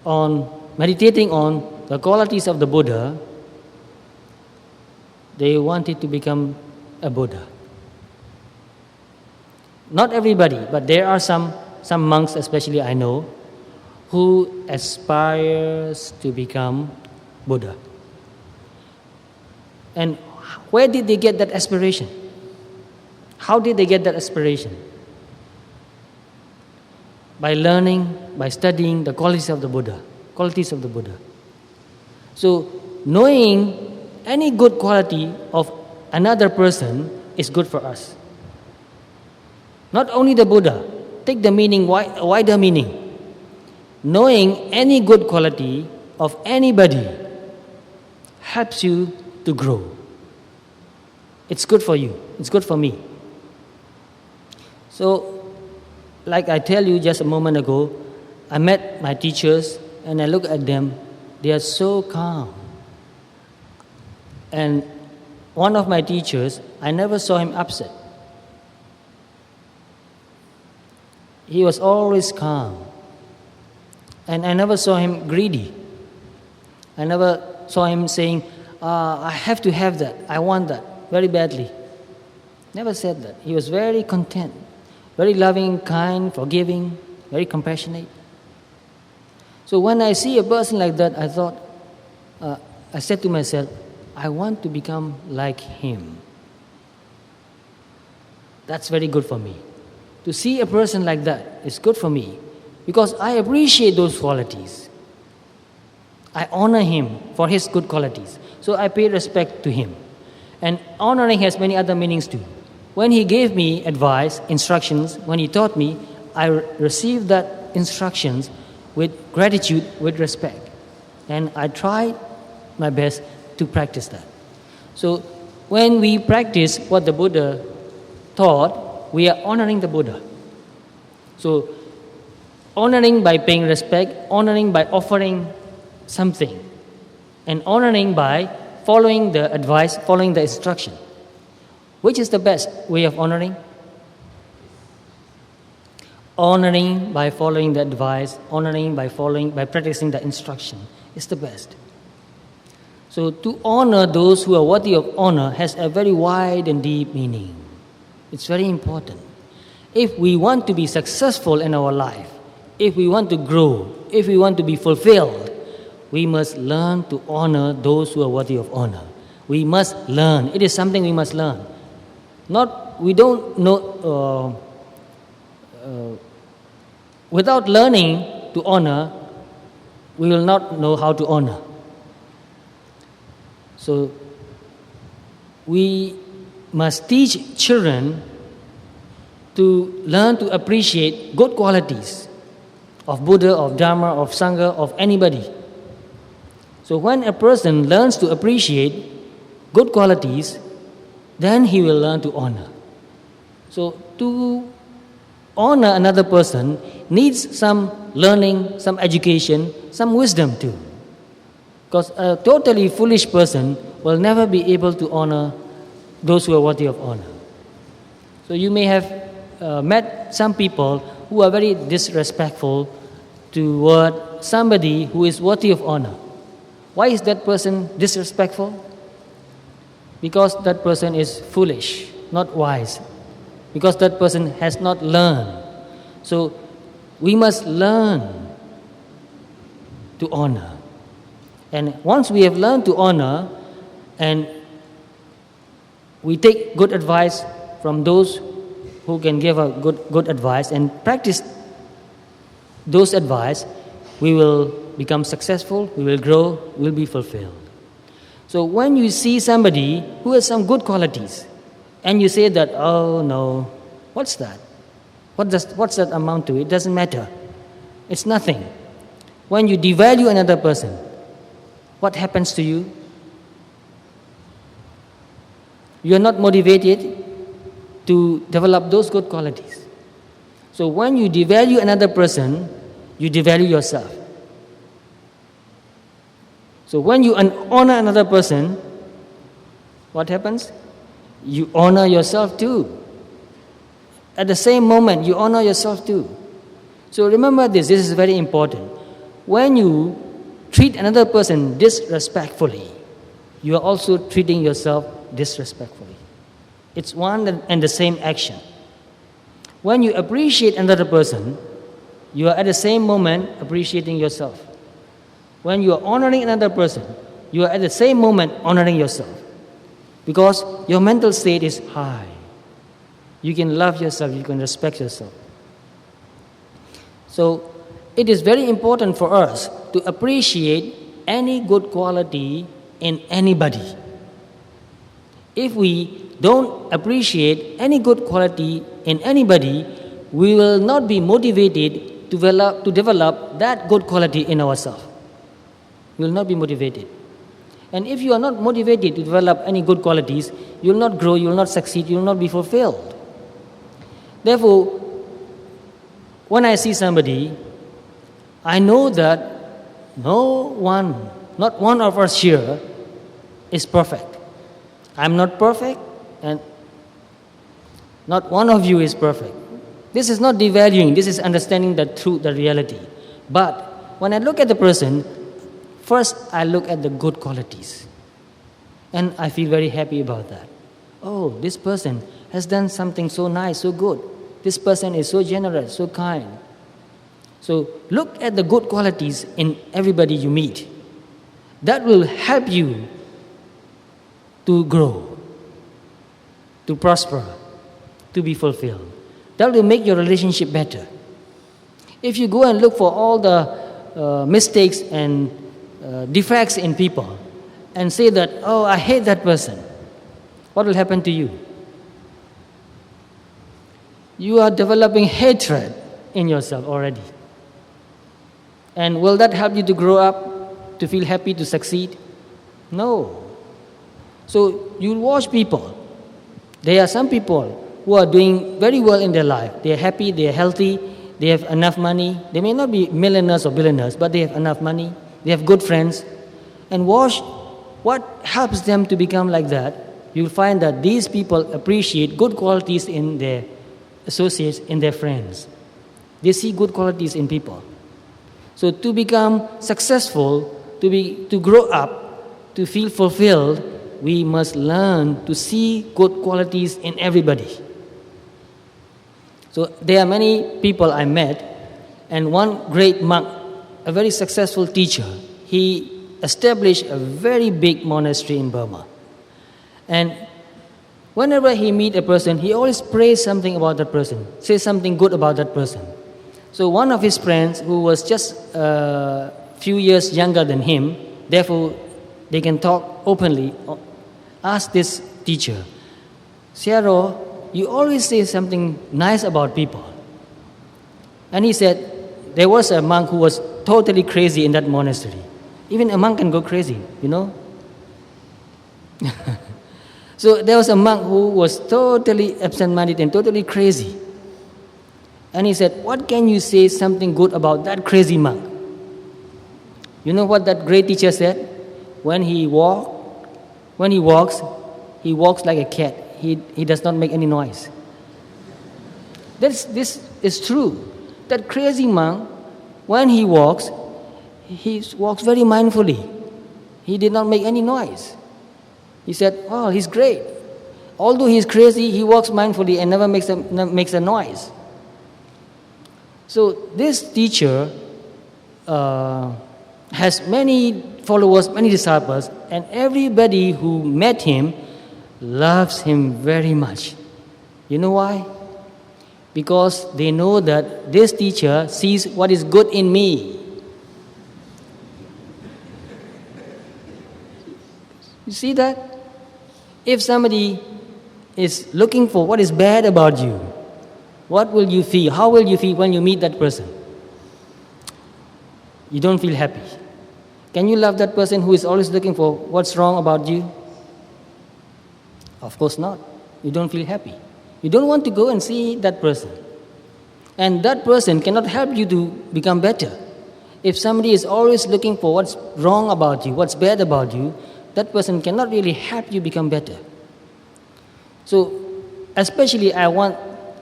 on meditating on the qualities of the Buddha, they wanted to become a Buddha. Not everybody, but there are some monks, especially I know, who aspires to become Buddha. And where did they get that aspiration? How did they get that aspiration? By learning, by studying the qualities of the Buddha. So knowing any good quality of another person is good for us. Not only the Buddha, take the meaning, wider meaning. Knowing any good quality of anybody helps you to grow. It's good for you. It's good for me. So, like I tell you just a moment ago, I met my teachers and I look at them. They are so calm. And one of my teachers, I never saw him upset. He was always calm. And I never saw him greedy. I never saw him saying, I have to have that, I want that, very badly. Never said that. He was very content, very loving, kind, forgiving, very compassionate. So when I see a person like that, I thought, I said to myself, I want to become like him. That's very good for me. To see a person like that is good for me because I appreciate those qualities. I honor him for his good qualities. So I pay respect to him. And honoring has many other meanings too. When he gave me advice, instructions, when he taught me, I received that instructions with gratitude, with respect. And I tried my best to practice that. So when we practice what the Buddha taught, we are honoring the Buddha. So honoring by paying respect, honoring by offering something, and honoring by following the advice, following the instruction. Which is the best way of honoring? Honoring by following the advice, honoring by practicing the instruction is the best. So to honor those who are worthy of honor has a very wide and deep meaning. It's very important. If we want to be successful in our life, if we want to grow, if we want to be fulfilled, we must learn to honor those who are worthy of honor. We must learn. It is something we must learn. We don't know. Without learning to honor, we will not know how to honor. So we must teach children to learn to appreciate good qualities of Buddha, of Dharma, of Sangha, of anybody. So when a person learns to appreciate good qualities, then he will learn to honor. So to honor another person needs some learning, some education, some wisdom too. Because a totally foolish person will never be able to honor those who are worthy of honor. So you may have met some people who are very disrespectful toward somebody who is worthy of honor. Why is that person disrespectful? Because that person is foolish, not wise. Because that person has not learned. So we must learn to honor. And once we have learned to honor and we take good advice from those who can give a good advice and practice those advice, we will become successful, we will grow, we will be fulfilled. So when you see somebody who has some good qualities and you say that, oh no, what's that? What's that amount to? It doesn't matter. It's nothing. When you devalue another person, what happens to you? You are not motivated to develop those good qualities. So when you devalue another person, you devalue yourself. So when you honor another person, what happens? You honor yourself too. At the same moment, you honor yourself too. So remember this is very important. When you treat another person disrespectfully, you are also treating yourself disrespectfully. It's one and the same action. When you appreciate another person, you are at the same moment appreciating yourself. When you are honoring another person, you are at the same moment honoring yourself. Because your mental state is high. You can love yourself, you can respect yourself. So it is very important for us to appreciate any good quality in anybody. If we don't appreciate any good quality in anybody, we will not be motivated to develop that good quality in ourselves. We will not be motivated. And if you are not motivated to develop any good qualities, you will not grow, you will not succeed, you will not be fulfilled. Therefore, when I see somebody, I know that not one of us here is perfect. I'm not perfect, and not one of you is perfect. This is not devaluing, this is understanding the truth, the reality. But when I look at the person, first I look at the good qualities. And I feel very happy about that. Oh, this person has done something so nice, so good. This person is so generous, so kind. So look at the good qualities in everybody you meet. That will help you to grow, to prosper, to be fulfilled. That will make your relationship better. If you go and look for all the mistakes and defects in people and say that, oh, I hate that person, what will happen to you? You are developing hatred in yourself already. And will that help you to grow up, to feel happy, to succeed? No. So you watch people. There are some people who are doing very well in their life. They are happy, they are healthy, they have enough money. They may not be millionaires or billionaires, but they have enough money. They have good friends. And watch what helps them to become like that. You'll find that these people appreciate good qualities in their associates, in their friends. They see good qualities in people. So to become successful, to grow up, to feel fulfilled, we must learn to see good qualities in everybody. So there are many people I met, and one great monk, a very successful teacher, he established a very big monastery in Burma. And whenever he meet a person, he always prays something about that person, says something good about that person. So one of his friends, who was just a few years younger than him, therefore they can talk openly, asked this teacher, Sayadaw, you always say something nice about people. And he said, there was a monk who was totally crazy in that monastery. Even a monk can go crazy, you know. So there was a monk who was totally absent-minded and totally crazy. And he said, what can you say something good about that crazy monk? You know what that great teacher said? When he walks like a cat. He does not make any noise. This is true. That crazy monk, when he walks very mindfully. He did not make any noise. He said, oh, he's great. Although he's crazy, he walks mindfully and never makes a noise. So this teacher has many followers, many disciples, and everybody who met him loves him very much. You know why? Because they know that this teacher sees what is good in me. You see that? If somebody is looking for what is bad about you, what will you feel? How will you feel when you meet that person? You don't feel happy. Can you love that person who is always looking for what's wrong about you? Of course not. You don't feel happy. You don't want to go and see that person. And that person cannot help you to become better. If somebody is always looking for what's wrong about you, what's bad about you, that person cannot really help you become better. So, especially I want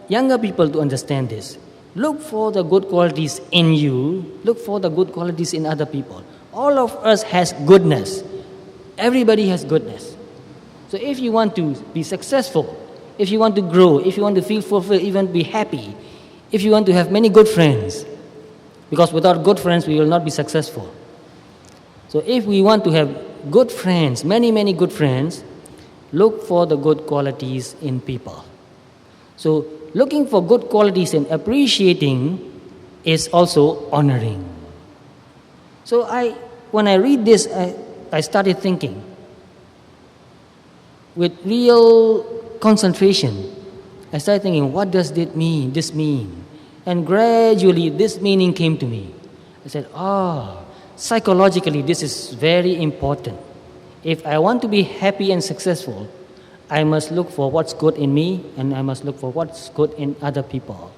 younger people to understand this. Look for the good qualities in you. Look for the good qualities in other people. All of us has goodness. Everybody has goodness. So if you want to be successful, if you want to grow, if you want to feel fulfilled, even be happy, if you want to have many good friends, because without good friends we will not be successful. So if we want to have good friends, many, many good friends, look for the good qualities in people. So looking for good qualities and appreciating is also honoring. So when I read this, I started thinking with real concentration. I started thinking, what does this mean? And gradually this meaning came to me. I said, psychologically this is very important. If I want to be happy and successful, I must look for what's good in me and I must look for what's good in other people.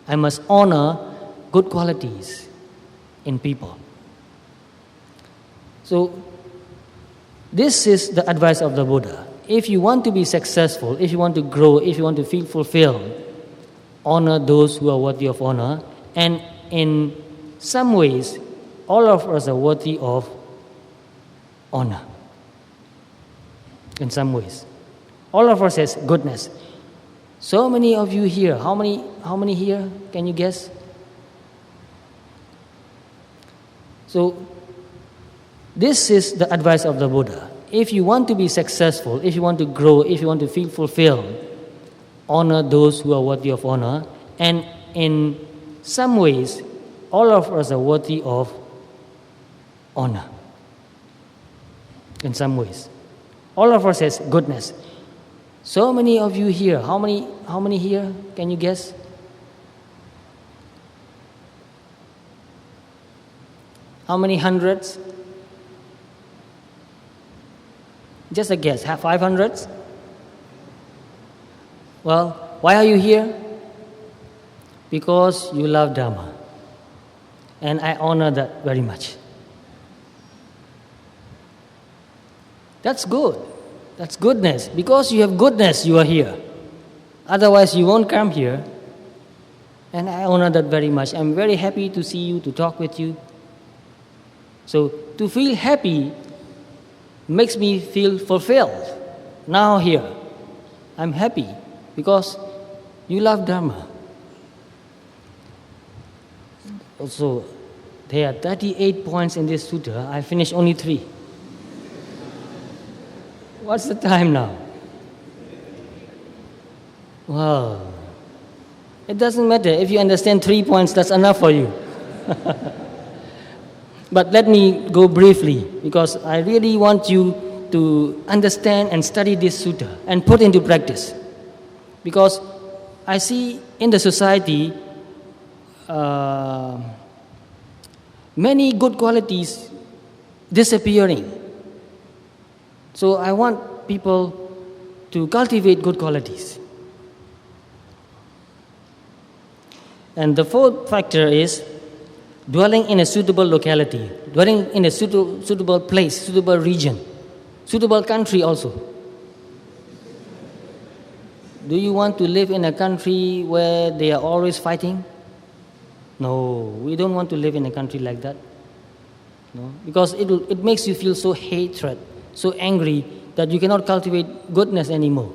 I must honor good qualities in people. So, this is the advice of the Buddha. If you want to be successful, if you want to grow, if you want to feel fulfilled, honor those who are worthy of honor. And in some ways, all of us are worthy of honor. In some ways. All of us has goodness. So many of you here, how many here? Can you guess? So, this is the advice of the Buddha. If you want to be successful, if you want to grow, if you want to feel fulfilled, honor those who are worthy of honor. And in some ways, all of us are worthy of honor. In some ways. All of us has goodness. So many of you here, how many here? Can you guess? How many hundreds? Just a guess, 500s? Well, why are you here? Because you love Dhamma. And I honor that very much. That's good. That's goodness. Because you have goodness, you are here. Otherwise, you won't come here. And I honor that very much. I'm very happy to see you, to talk with you. So, to feel happy makes me feel fulfilled. Now here, I'm happy because you love Dharma. Also, there are 38 points in this sutta. I finished only 3. What's the time now? Wow. It doesn't matter. If you understand 3 points, that's enough for you. But let me go briefly, because I really want you to understand and study this sutta and put into practice. Because I see in the society many good qualities disappearing. So I want people to cultivate good qualities. And the fourth factor is dwelling in a suitable locality, dwelling in a suitable place, suitable region, suitable country also. Do you want to live in a country where they are always fighting? No, we don't want to live in a country like that. No, because it makes you feel so hatred, so angry that you cannot cultivate goodness anymore.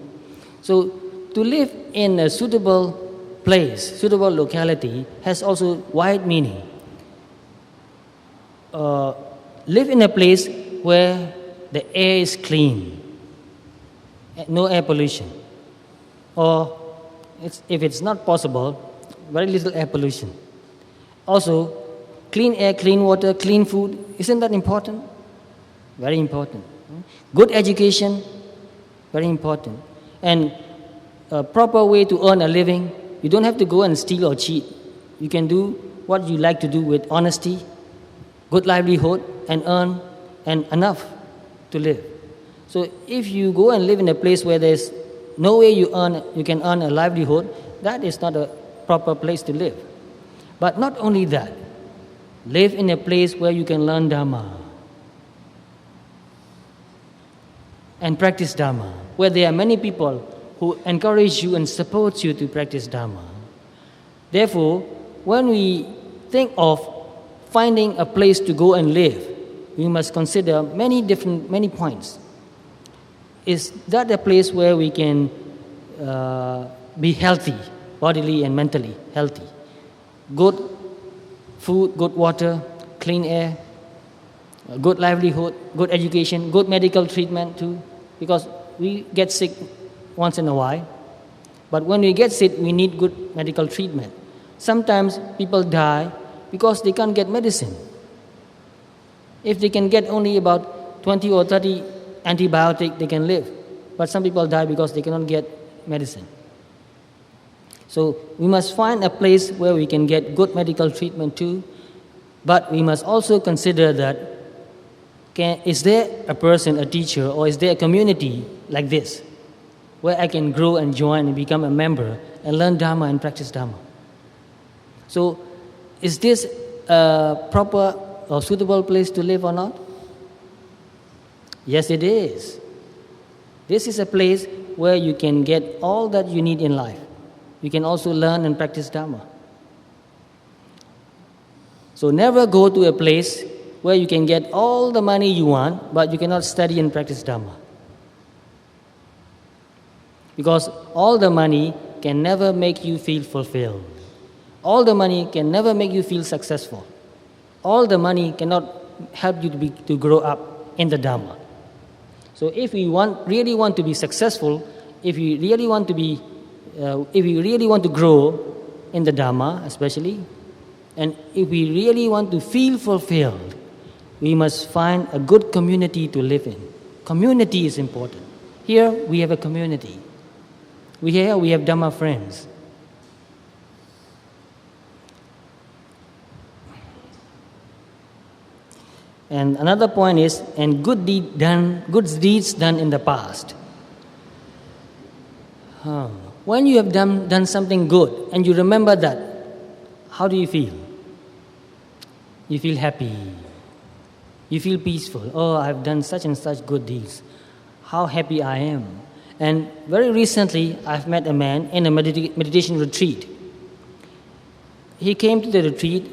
So to live in a suitable place, suitable locality has also wide meaning. Live in a place where the air is clean, no air pollution. Or, if it's not possible, very little air pollution. Also, clean air, clean water, clean food, isn't that important? Very important. Good education, very important. And a proper way to earn a living. You don't have to go and steal or cheat. You can do what you like to do with honesty, good livelihood, and earn and enough to live. So if you go and live in a place where there's no way you can earn a livelihood, that is not a proper place to live. But not only that, live in a place where you can learn Dhamma and practice Dhamma, where there are many people who encourage you and support you to practice Dhamma. Therefore, when we think of finding a place to go and live, we must consider many points. Is that a place where we can be healthy, bodily and mentally healthy? Good food, good water, clean air, good livelihood, good education, good medical treatment too, because we get sick once in a while. But when we get sick, we need good medical treatment. Sometimes people die because they can't get medicine. If they can get only about 20 or 30 antibiotics, they can live. But some people die because they cannot get medicine. So we must find a place where we can get good medical treatment too. But we must also consider that Is there a person, a teacher, or is there a community like this where I can grow and join and become a member and learn Dharma and practice Dharma? So, is this a proper or suitable place to live or not? Yes, it is. This is a place where you can get all that you need in life. You can also learn and practice Dharma. So never go to a place where you can get all the money you want, but you cannot study and practice Dharma. Because all the money can never make you feel fulfilled. All the money can never make you feel successful. All the money cannot help you to grow up in the Dhamma. So if we really want to be successful, if we really want to grow in the Dhamma especially, and if we really want to feel fulfilled, we must find a good community to live in. Community is important. Here we have a community. We have Dhamma friends. And another point is, and good deeds done in the past. When you have done something good and you remember that, how do you feel? You feel happy. You feel peaceful. Oh, I've done such and such good deeds. How happy I am. And very recently, I've met a man in a meditation retreat. He came to the retreat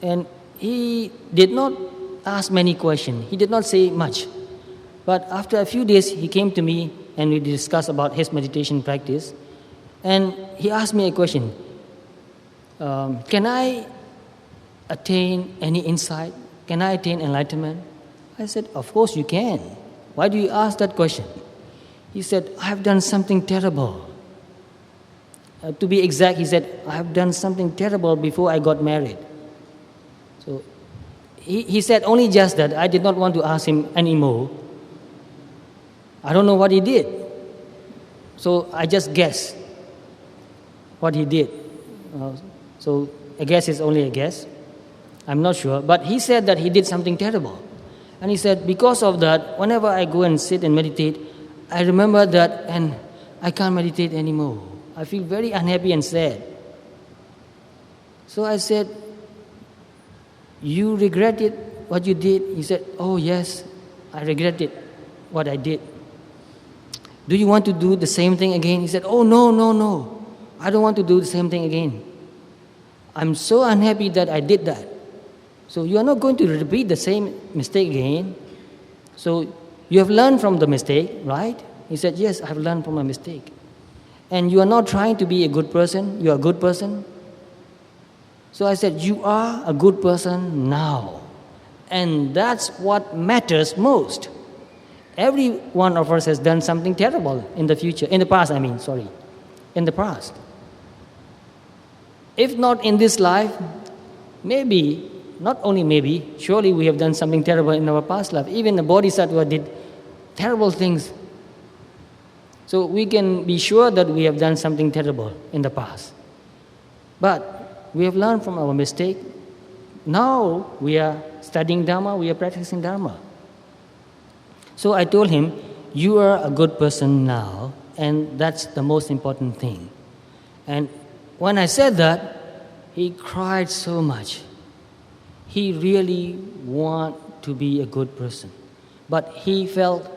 and he did not ask many questions. He did not say much. But after a few days, he came to me and we discussed about his meditation practice. And he asked me a question. Can I attain any insight? Can I attain enlightenment? I said, of course you can. Why do you ask that question? He said, I have done something terrible. To be exact, he said, I have done something terrible before I got married. So he said only just that. I did not want to ask him anymore. I don't know what he did. So I just guessed what he did. So a guess is only a guess. I'm not sure. But he said that he did something terrible. And he said, because of that, whenever I go and sit and meditate, I remember that and I can't meditate anymore. I feel very unhappy and sad. So I said, you regretted what you did? He said, oh yes, I regretted what I did. Do you want to do the same thing again? He said, oh no. I don't want to do the same thing again. I'm so unhappy that I did that. So you are not going to repeat the same mistake again. So you have learned from the mistake, right? He said, yes, I have learned from my mistake. And you are not trying to be a good person. You are a good person. So I said, you are a good person now. And that's what matters most. Every one of us has done something terrible in the past. In the past. If not in this life, maybe, not only maybe, surely we have done something terrible in our past life. Even the Bodhisattva did terrible things. So we can be sure that we have done something terrible in the past. But we have learned from our mistake. Now we are studying Dhamma, we are practicing Dharma. So I told him, you are a good person now, and that's the most important thing. And when I said that, he cried so much. He really wanted to be a good person. But he felt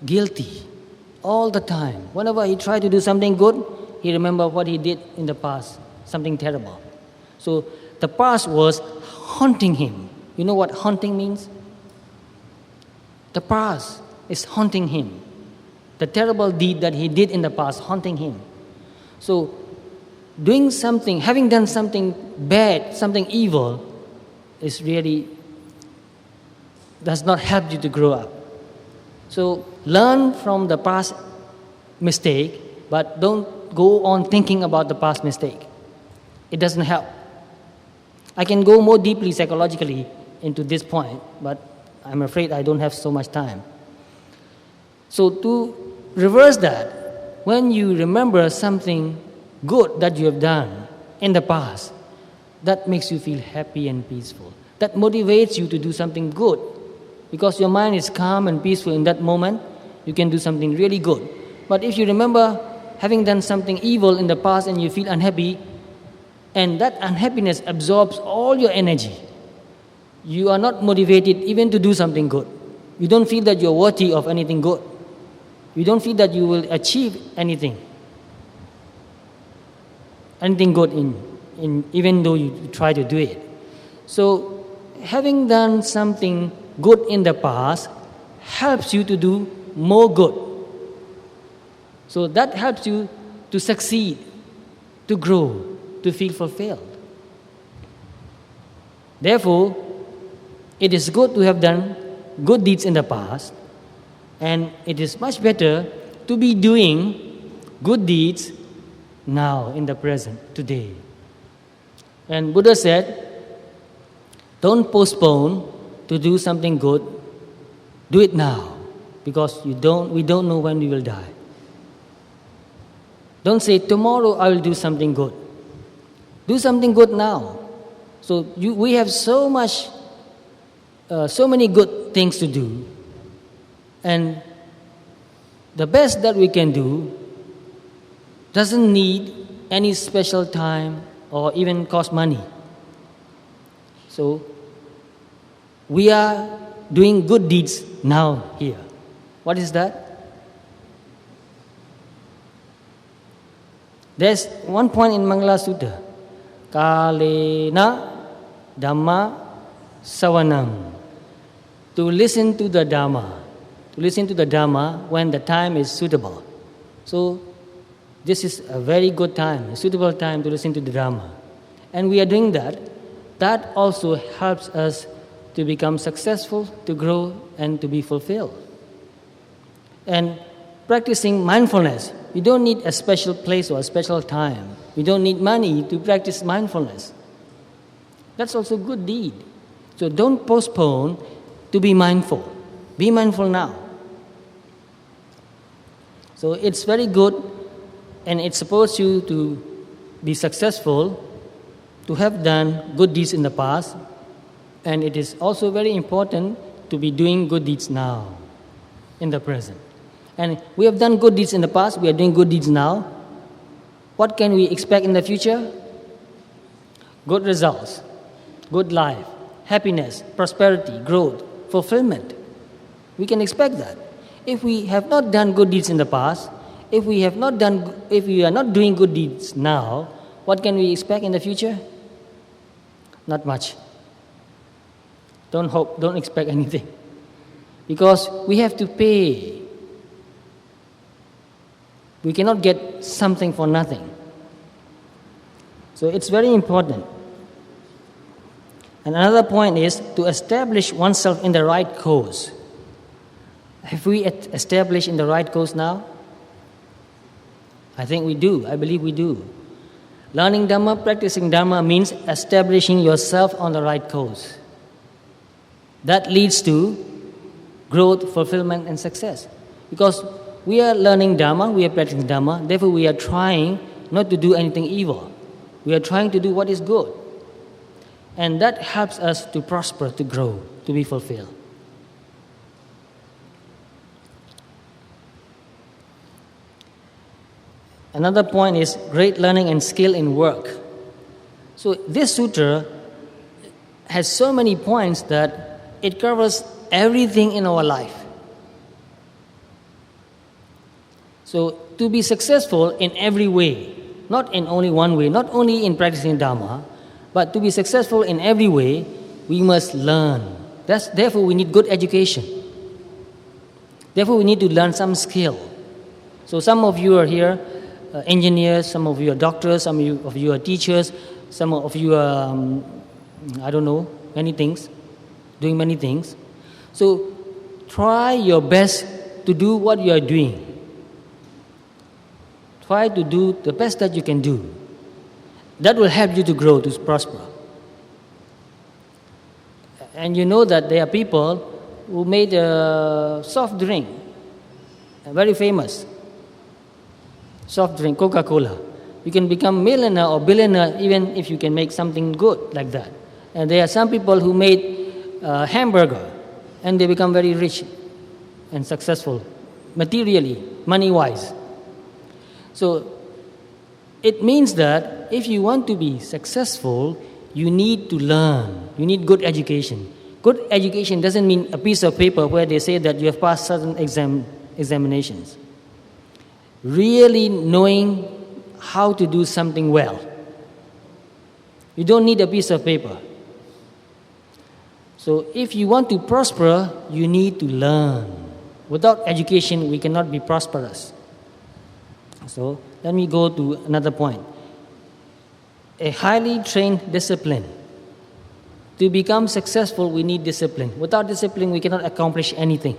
guilty all the time. Whenever he tried to do something good, he remembered what he did in the past, something terrible. So the past was haunting him. You know what haunting means? The past is haunting him. The terrible deed that he did in the past, haunting him. So having done something bad, something evil, is really does not help you to grow up. So learn from the past mistake, but don't go on thinking about the past mistake. It doesn't help. I can go more deeply psychologically into this point, but I'm afraid I don't have so much time. So to reverse that, when you remember something good that you have done in the past, that makes you feel happy and peaceful. That motivates you to do something good Because your mind is calm and peaceful in that moment, you can do something really good. But if you remember having done something evil in the past and you feel unhappy, and that unhappiness absorbs all your energy, you are not motivated even to do something good. You don't feel that you're worthy of anything good. You don't feel that you will achieve anything good in even though you try to do it. So having done something good in the past helps you to do more good. So that helps you to succeed, to grow, to feel fulfilled. Therefore, it is good to have done good deeds in the past, and it is much better to be doing good deeds now, in the present, today. And Buddha said, don't postpone to do something good. Do it now, because we don't know when we will die. Don't say, tomorrow I will do something good. Do something good now. So we have so many good things to do. And the best that we can do doesn't need any special time or even cost money. So we are doing good deeds now here. What is that? There's one point in Migala Suta. Kalena Dhamma Savanam. To listen to the Dhamma. To listen to the Dhamma when the time is suitable. So this is a very good time, a suitable time to listen to the Dhamma. And we are doing that. That also helps us to become successful, to grow, and to be fulfilled. And practicing mindfulness, you don't need a special place or a special time. You don't need money to practice mindfulness. That's also a good deed. So don't postpone to be mindful. Be mindful now. So it's very good, and it supports you to be successful, to have done good deeds in the past, and it is also very important to be doing good deeds now, in the present. And we have done good deeds in the past, we are doing good deeds now. What can we expect in the future? Good results, good life, happiness, prosperity, growth, fulfillment. We can expect that. If we have not done good deeds in the past, if we are not doing good deeds now, what can we expect in the future? Not much. Don't expect anything. Because we have to pay. We cannot get something for nothing. So it's very important. And another point is to establish oneself in the right course. Have we established in the right course now? I think we do. I believe we do. Learning Dhamma, practicing Dhamma means establishing yourself on the right course. That leads to growth, fulfillment, and success. Because we are learning Dhamma, we are practicing Dhamma, therefore we are trying not to do anything evil. We are trying to do what is good. And that helps us to prosper, to grow, to be fulfilled. Another point is great learning and skill in work. So this sutra has so many points that it covers everything in our life. So to be successful in every way, not in only one way, not only in practicing Dhamma, but to be successful in every way, we must learn. Therefore we need good education. Therefore we need to learn some skill. So some of you are here, engineers, some of you are doctors, some of you are teachers, some of you are, many things, doing many things. So try your best to do what you are doing. Try to do the best that you can do. That will help you to grow, to prosper. And you know that there are people who made a soft drink, very famous. Soft drink, Coca-Cola. You can become millionaire or billionaire even if you can make something good like that. And there are some people who made hamburger, and they become very rich and successful materially, money-wise. So it means that if you want to be successful, you need to learn. You need good education. Good education doesn't mean a piece of paper where they say that you have passed certain examinations. Really knowing how to do something well. You don't need a piece of paper. So if you want to prosper, you need to learn. Without education, we cannot be prosperous. So let me go to another point. A highly trained discipline. To become successful, we need discipline. Without discipline, we cannot accomplish anything.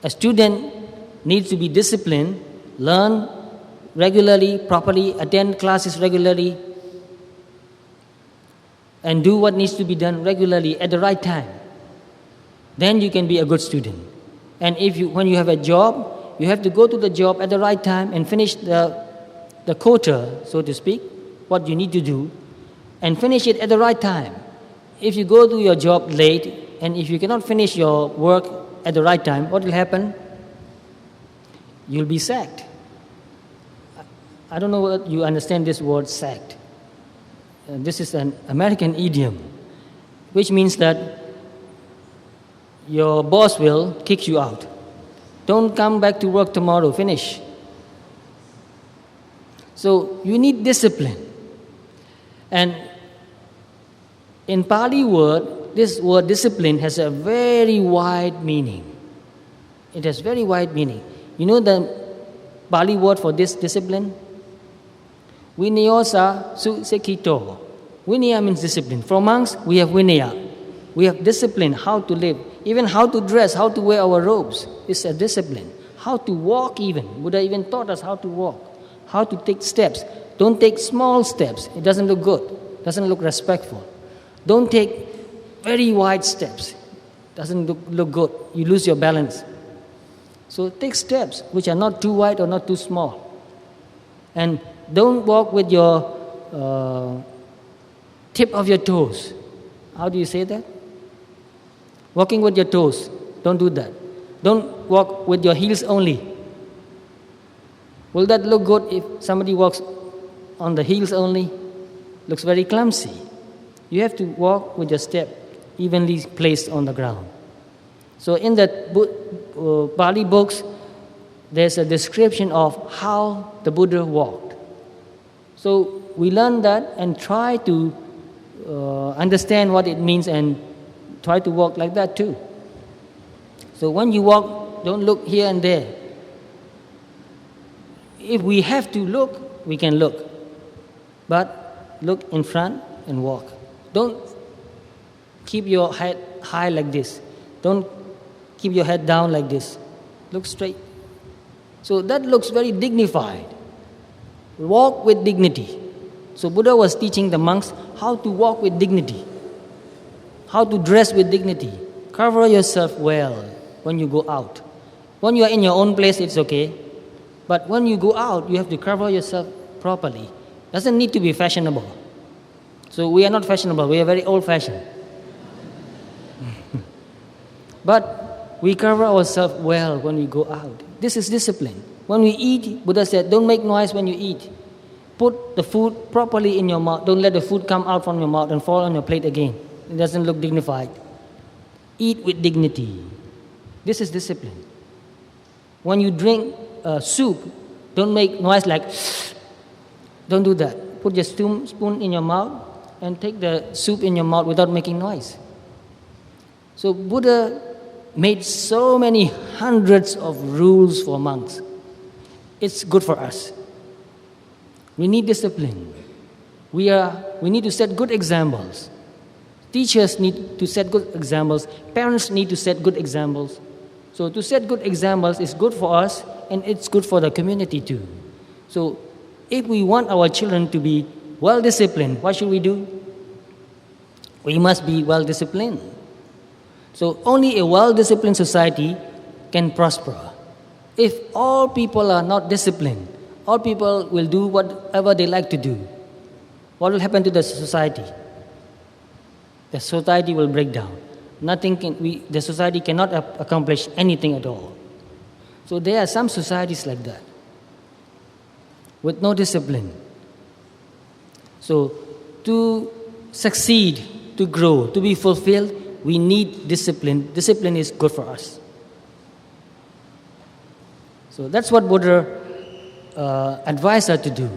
A student needs to be disciplined, learn regularly, properly, attend classes regularly, and do what needs to be done regularly at the right time. Then you can be a good student. And when you have a job, you have to go to the job at the right time and finish the quota, so to speak, what you need to do, and finish it at the right time. If you go to your job late, and if you cannot finish your work at the right time, what will happen? You'll be sacked. I don't know whether you understand this word sacked. This is an American idiom, which means that your boss will kick you out. Don't come back to work tomorrow, finish. So you need discipline. And in Pali word, this word discipline has a very wide meaning. It has very wide meaning. You know the Pali word for this discipline? Vinaya su sekito. Vinaya means discipline. For monks, we have Vinaya. We have discipline, how to live. Even how to dress, how to wear our robes is a discipline. How to walk even. Buddha even taught us how to walk. How to take steps. Don't take small steps. It doesn't look good. Doesn't look respectful. Don't take very wide steps. Doesn't look good. You lose your balance. So take steps which are not too wide or not too small. And don't walk with your tip of your toes. How do you say that? Walking with your toes. Don't do that. Don't walk with your heels only. Will that look good if somebody walks on the heels only? Looks very clumsy. You have to walk with your step evenly placed on the ground. So in the Pali books, there's a description of how the Buddha walked. So we learn that and try to understand what it means and try to walk like that too. So when you walk, don't look here and there. If we have to look, we can look. But look in front and walk. Don't keep your head high like this. Don't keep your head down like this. Look straight. So that looks very dignified. Walk with dignity. So Buddha was teaching the monks how to walk with dignity, how to dress with dignity. Cover yourself well when you go out. When you are in your own place, it's okay. But when you go out, you have to cover yourself properly. Doesn't need to be fashionable. So we are not fashionable. We are very old-fashioned. But we cover ourselves well when we go out. This is discipline. When we eat, Buddha said, don't make noise when you eat. Put the food properly in your mouth. Don't let the food come out from your mouth and fall on your plate again. It doesn't look dignified. Eat with dignity. This is discipline. When you drink soup, don't make noise like, don't do that. Put your spoon in your mouth and take the soup in your mouth without making noise. So Buddha made so many hundreds of rules for monks. It's good for us. We need discipline. We need to set good examples. Teachers need to set good examples. Parents need to set good examples. So to set good examples is good for us and it's good for the community too. So if we want our children to be well-disciplined, what should we do? We must be well-disciplined. So only a well-disciplined society can prosper. If all people are not disciplined, all people will do whatever they like to do, what will happen to the society? The society will break down. the society cannot accomplish anything at all. So there are some societies like that, with no discipline. So to succeed, to grow, to be fulfilled, we need discipline. Discipline is good for us. So that's what Buddha advised us to do.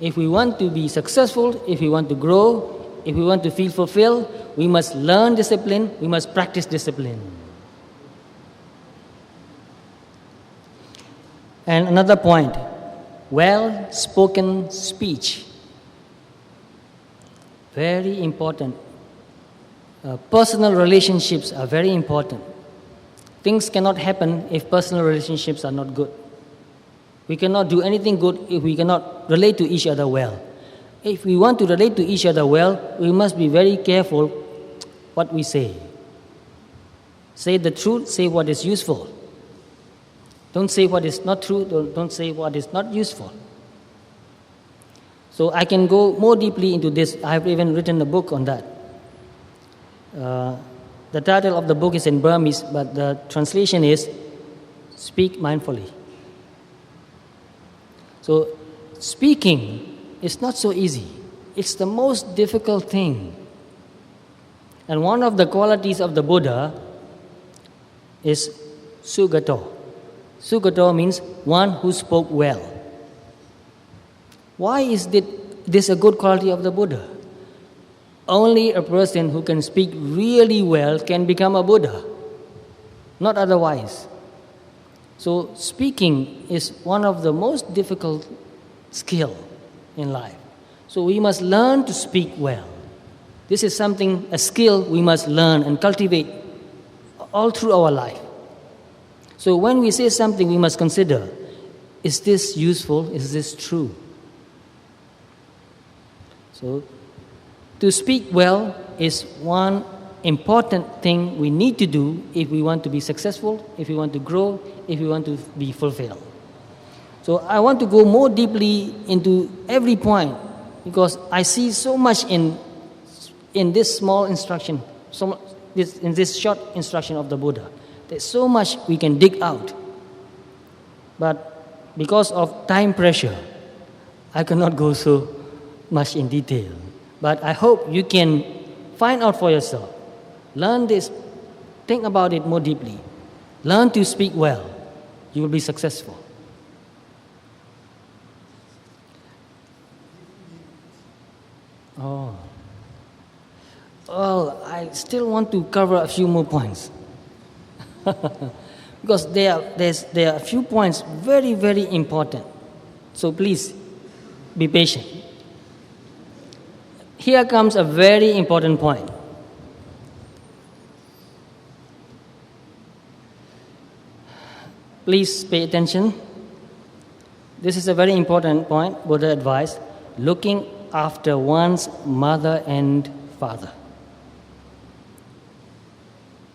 If we want to be successful, if we want to grow, if we want to feel fulfilled, we must learn discipline, we must practice discipline. And another point, well-spoken speech. Very important. Personal relationships are very important. Things cannot happen if personal relationships are not good. We cannot do anything good if we cannot relate to each other well. If we want to relate to each other well, we must be very careful what we say. Say the truth, say what is useful. Don't say what is not true, don't say what is not useful. So I can go more deeply into this. I have even written a book on that. The title of the book is in Burmese, but the translation is Speak Mindfully. So speaking is not so easy. It's the most difficult thing. And one of the qualities of the Buddha is Sugato. Sugato means one who spoke well. Why is this a good quality of the Buddha? Only a person who can speak really well can become a Buddha, not otherwise. So speaking is one of the most difficult skill in life. So we must learn to speak well. This is a skill we must learn and cultivate all through our life. So when we say something, we must consider, is this useful? Is this true? So to speak well is one important thing we need to do if we want to be successful, if we want to grow, if we want to be fulfilled. So I want to go more deeply into every point because I see so much in this small instruction, in this short instruction of the Buddha. There's so much we can dig out. But because of time pressure, I cannot go so much in detail. But I hope you can find out for yourself. Learn this. Think about it more deeply. Learn to speak well. You will be successful. Oh. Well, I still want to cover a few more points. Because there are a few points very, very important. So please, be patient. Here comes a very important point. Please pay attention. This is a very important point, Buddha advised, looking after one's mother and father.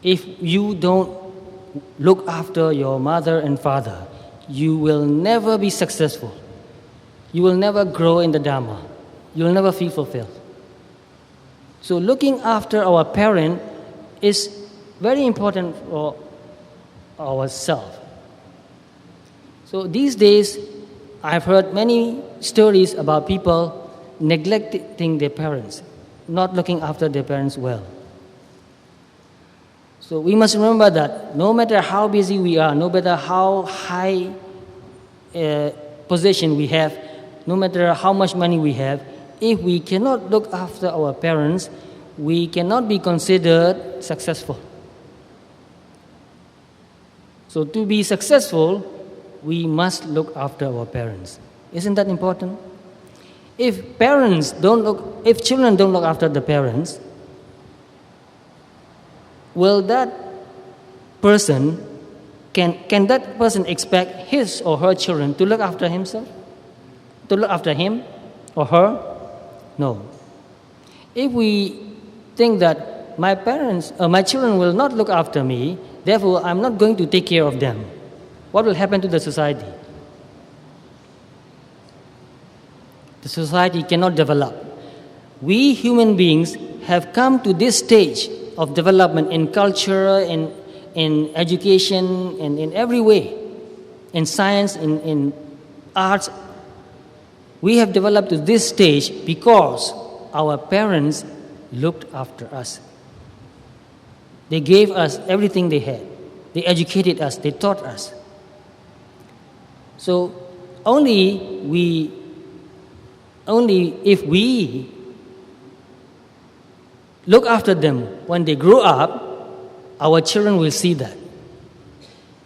If you don't look after your mother and father, you will never be successful. You will never grow in the Dhamma. You will never feel fulfilled. So looking after our parent is very important for ourselves. So these days, I've heard many stories about people neglecting their parents, not looking after their parents well. So we must remember that no matter how busy we are, no matter how high position we have, no matter how much money we have, if we cannot look after our parents, we cannot be considered successful. So to be successful, we must look after our parents. Isn't that important? If children don't look after the parents, will that person, can that person expect his or her children to look after himself? To look after him or her? No. If we think that my children will not look after me, therefore I'm not going to take care of them, what will happen to the society? The society cannot develop. We human beings have come to this stage of development in culture, in education, and in every way, in science, in arts. We have developed to this stage because our parents looked after us. They gave us everything they had. They educated us. They taught us. So only if we look after them when they grow up, our children will see that.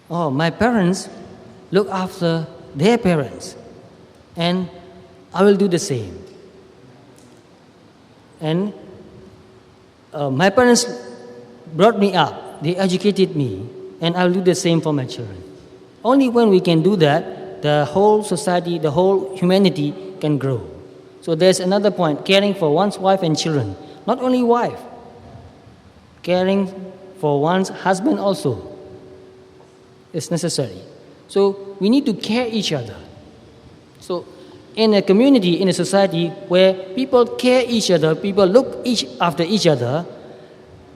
Oh, my parents look after their parents, and I will do the same. And my parents brought me up, they educated me, and I'll do the same for my children. Only when we can do that, the whole society, the whole humanity can grow. So there's another point, caring for one's wife and children. Not only wife, caring for one's husband also is necessary. So we need to care each other. So in a community, in a society where people care each other, people look after each other,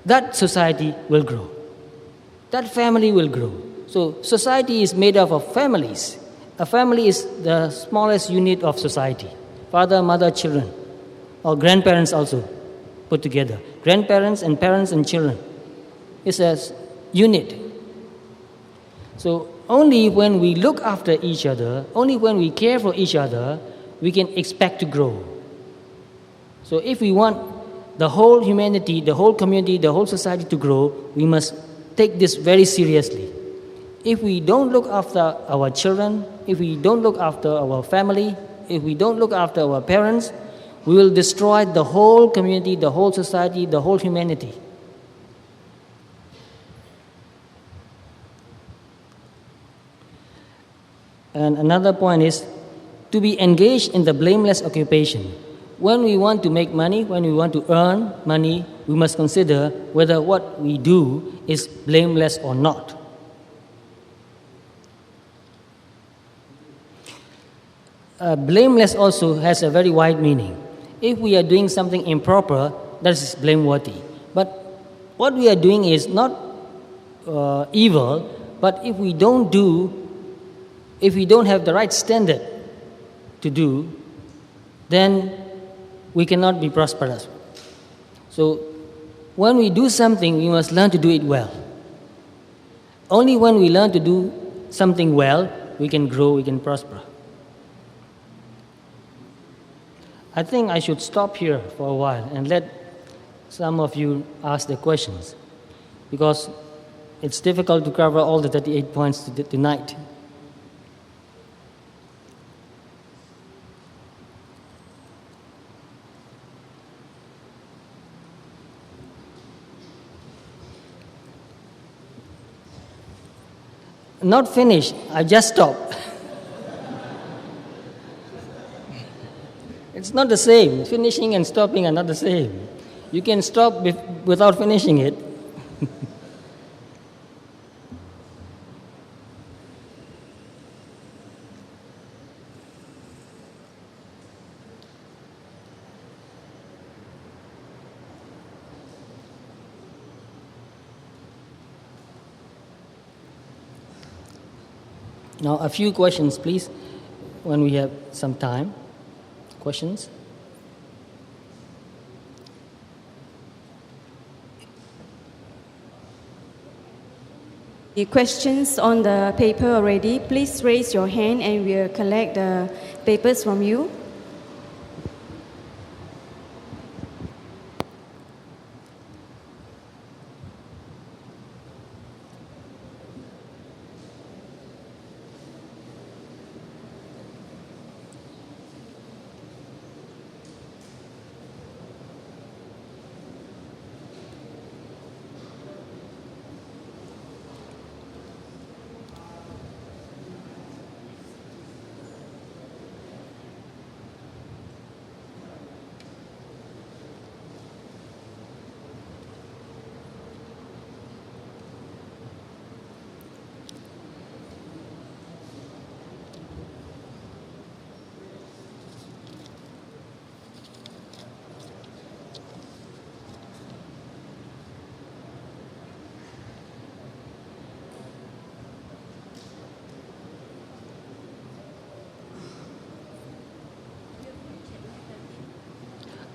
that society will grow. That family will grow. So society is made up of families. A family is the smallest unit of society. Father, mother, children, or grandparents also put together. Grandparents and parents and children. It's a unit. So only when we look after each other, only when we care for each other, we can expect to grow. So if we want the whole humanity, the whole community, the whole society to grow, we must take this very seriously. If we don't look after our children, if we don't look after our family, if we don't look after our parents, we will destroy the whole community, the whole society, the whole humanity. And another point is to be engaged in the blameless occupation. When we want to make money, when we want to earn money, we must consider whether what we do is blameless or not. Blameless also has a very wide meaning. If we are doing something improper, that is blameworthy. But what we are doing is not evil, but if we don't have the right standard to do, then we cannot be prosperous. So when we do something, we must learn to do it well. Only when we learn to do something well, we can grow, we can prosper. I think I should stop here for a while and let some of you ask the questions, because it's difficult to cover all the 38 points tonight. Not finished, I just stopped. It's not the same. Finishing and stopping are not the same. You can stop without finishing it. Now, a few questions, please, when we have some time. Questions? The questions on the paper already, please raise your hand and we'll collect the papers from you.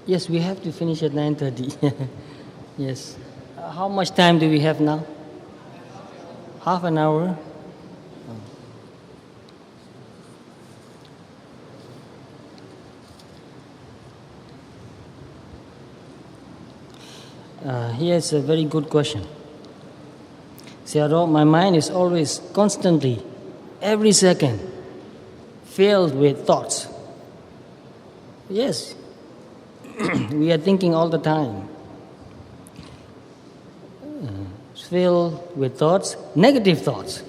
Yes, we have to finish at 9:30. Yes. How much time do we have now? Half an hour? Here's a very good question. Sayadaw, my mind is always, constantly, every second, filled with thoughts. Yes, we are thinking all the time. Filled with thoughts, negative thoughts.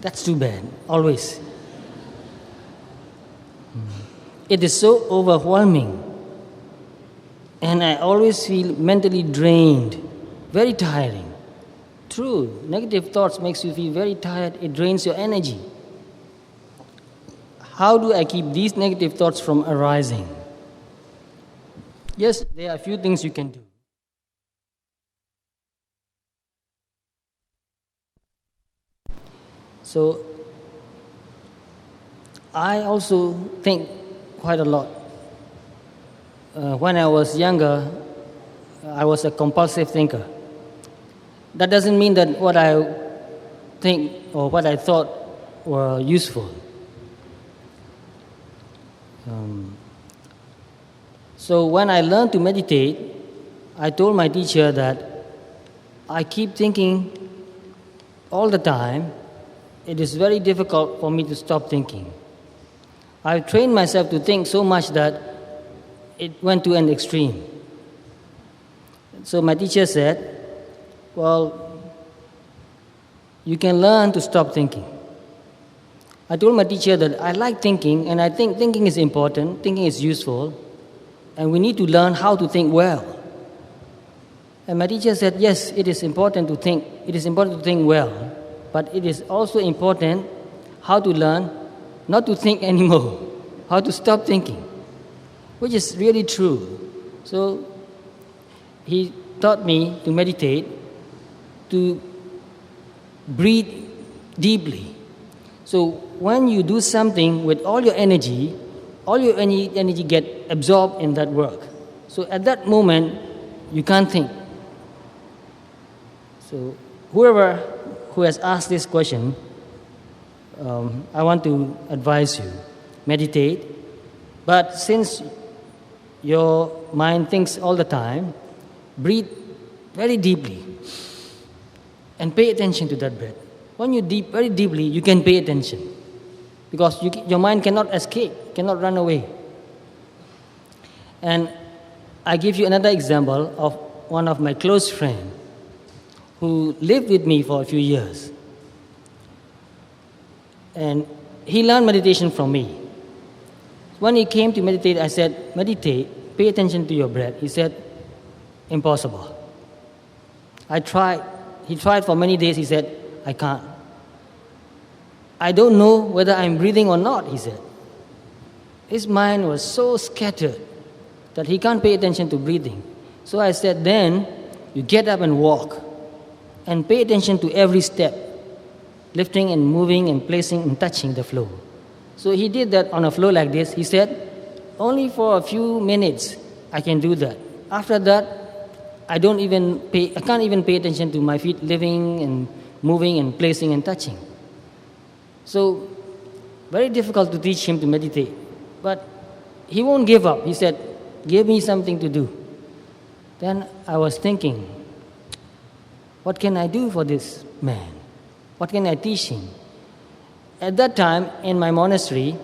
That's too bad, always. It is so overwhelming. And I always feel mentally drained, very tiring. True, negative thoughts makes you feel very tired, it drains your energy. How do I keep these negative thoughts from arising? Yes, there are a few things you can do. So, I also think quite a lot. When I was younger, I was a compulsive thinker. That doesn't mean that what I think or what I thought were useful. So when I learned to meditate, I told my teacher that I keep thinking all the time. It is very difficult for me to stop thinking. I've trained myself to think so much that it went to an extreme. So my teacher said, well, you can learn to stop thinking. I told my teacher that I like thinking, and I think thinking is important, thinking is useful, and we need to learn how to think well. And my teacher said, yes, it is important to think well, but it is also important how to learn not to think anymore, how to stop thinking, which is really true. So he taught me to meditate, to breathe deeply. So when you do something with all your energy get absorbed in that work. So at that moment, you can't think. So whoever who has asked this question, I want to advise you, meditate. But since your mind thinks all the time, breathe very deeply and pay attention to that breath. When you very deeply, you can pay attention because your mind cannot escape, cannot run away. And I give you another example of one of my close friends who lived with me for a few years. And he learned meditation from me. When he came to meditate, I said, meditate, pay attention to your breath. He said, impossible. I tried. He tried for many days. He said, I can't. I don't know whether I'm breathing or not, he said. His mind was so scattered that he can't pay attention to breathing. So I said, then you get up and walk and pay attention to every step, lifting and moving and placing and touching the floor. So he did that on a floor like this. He said, only for a few minutes I can do that. After that, I can't even pay attention to my feet lifting and moving and placing and touching. So, very difficult to teach him to meditate. But he won't give up. He said, give me something to do. Then I was thinking, what can I do for this man? What can I teach him? At that time, in my monastery,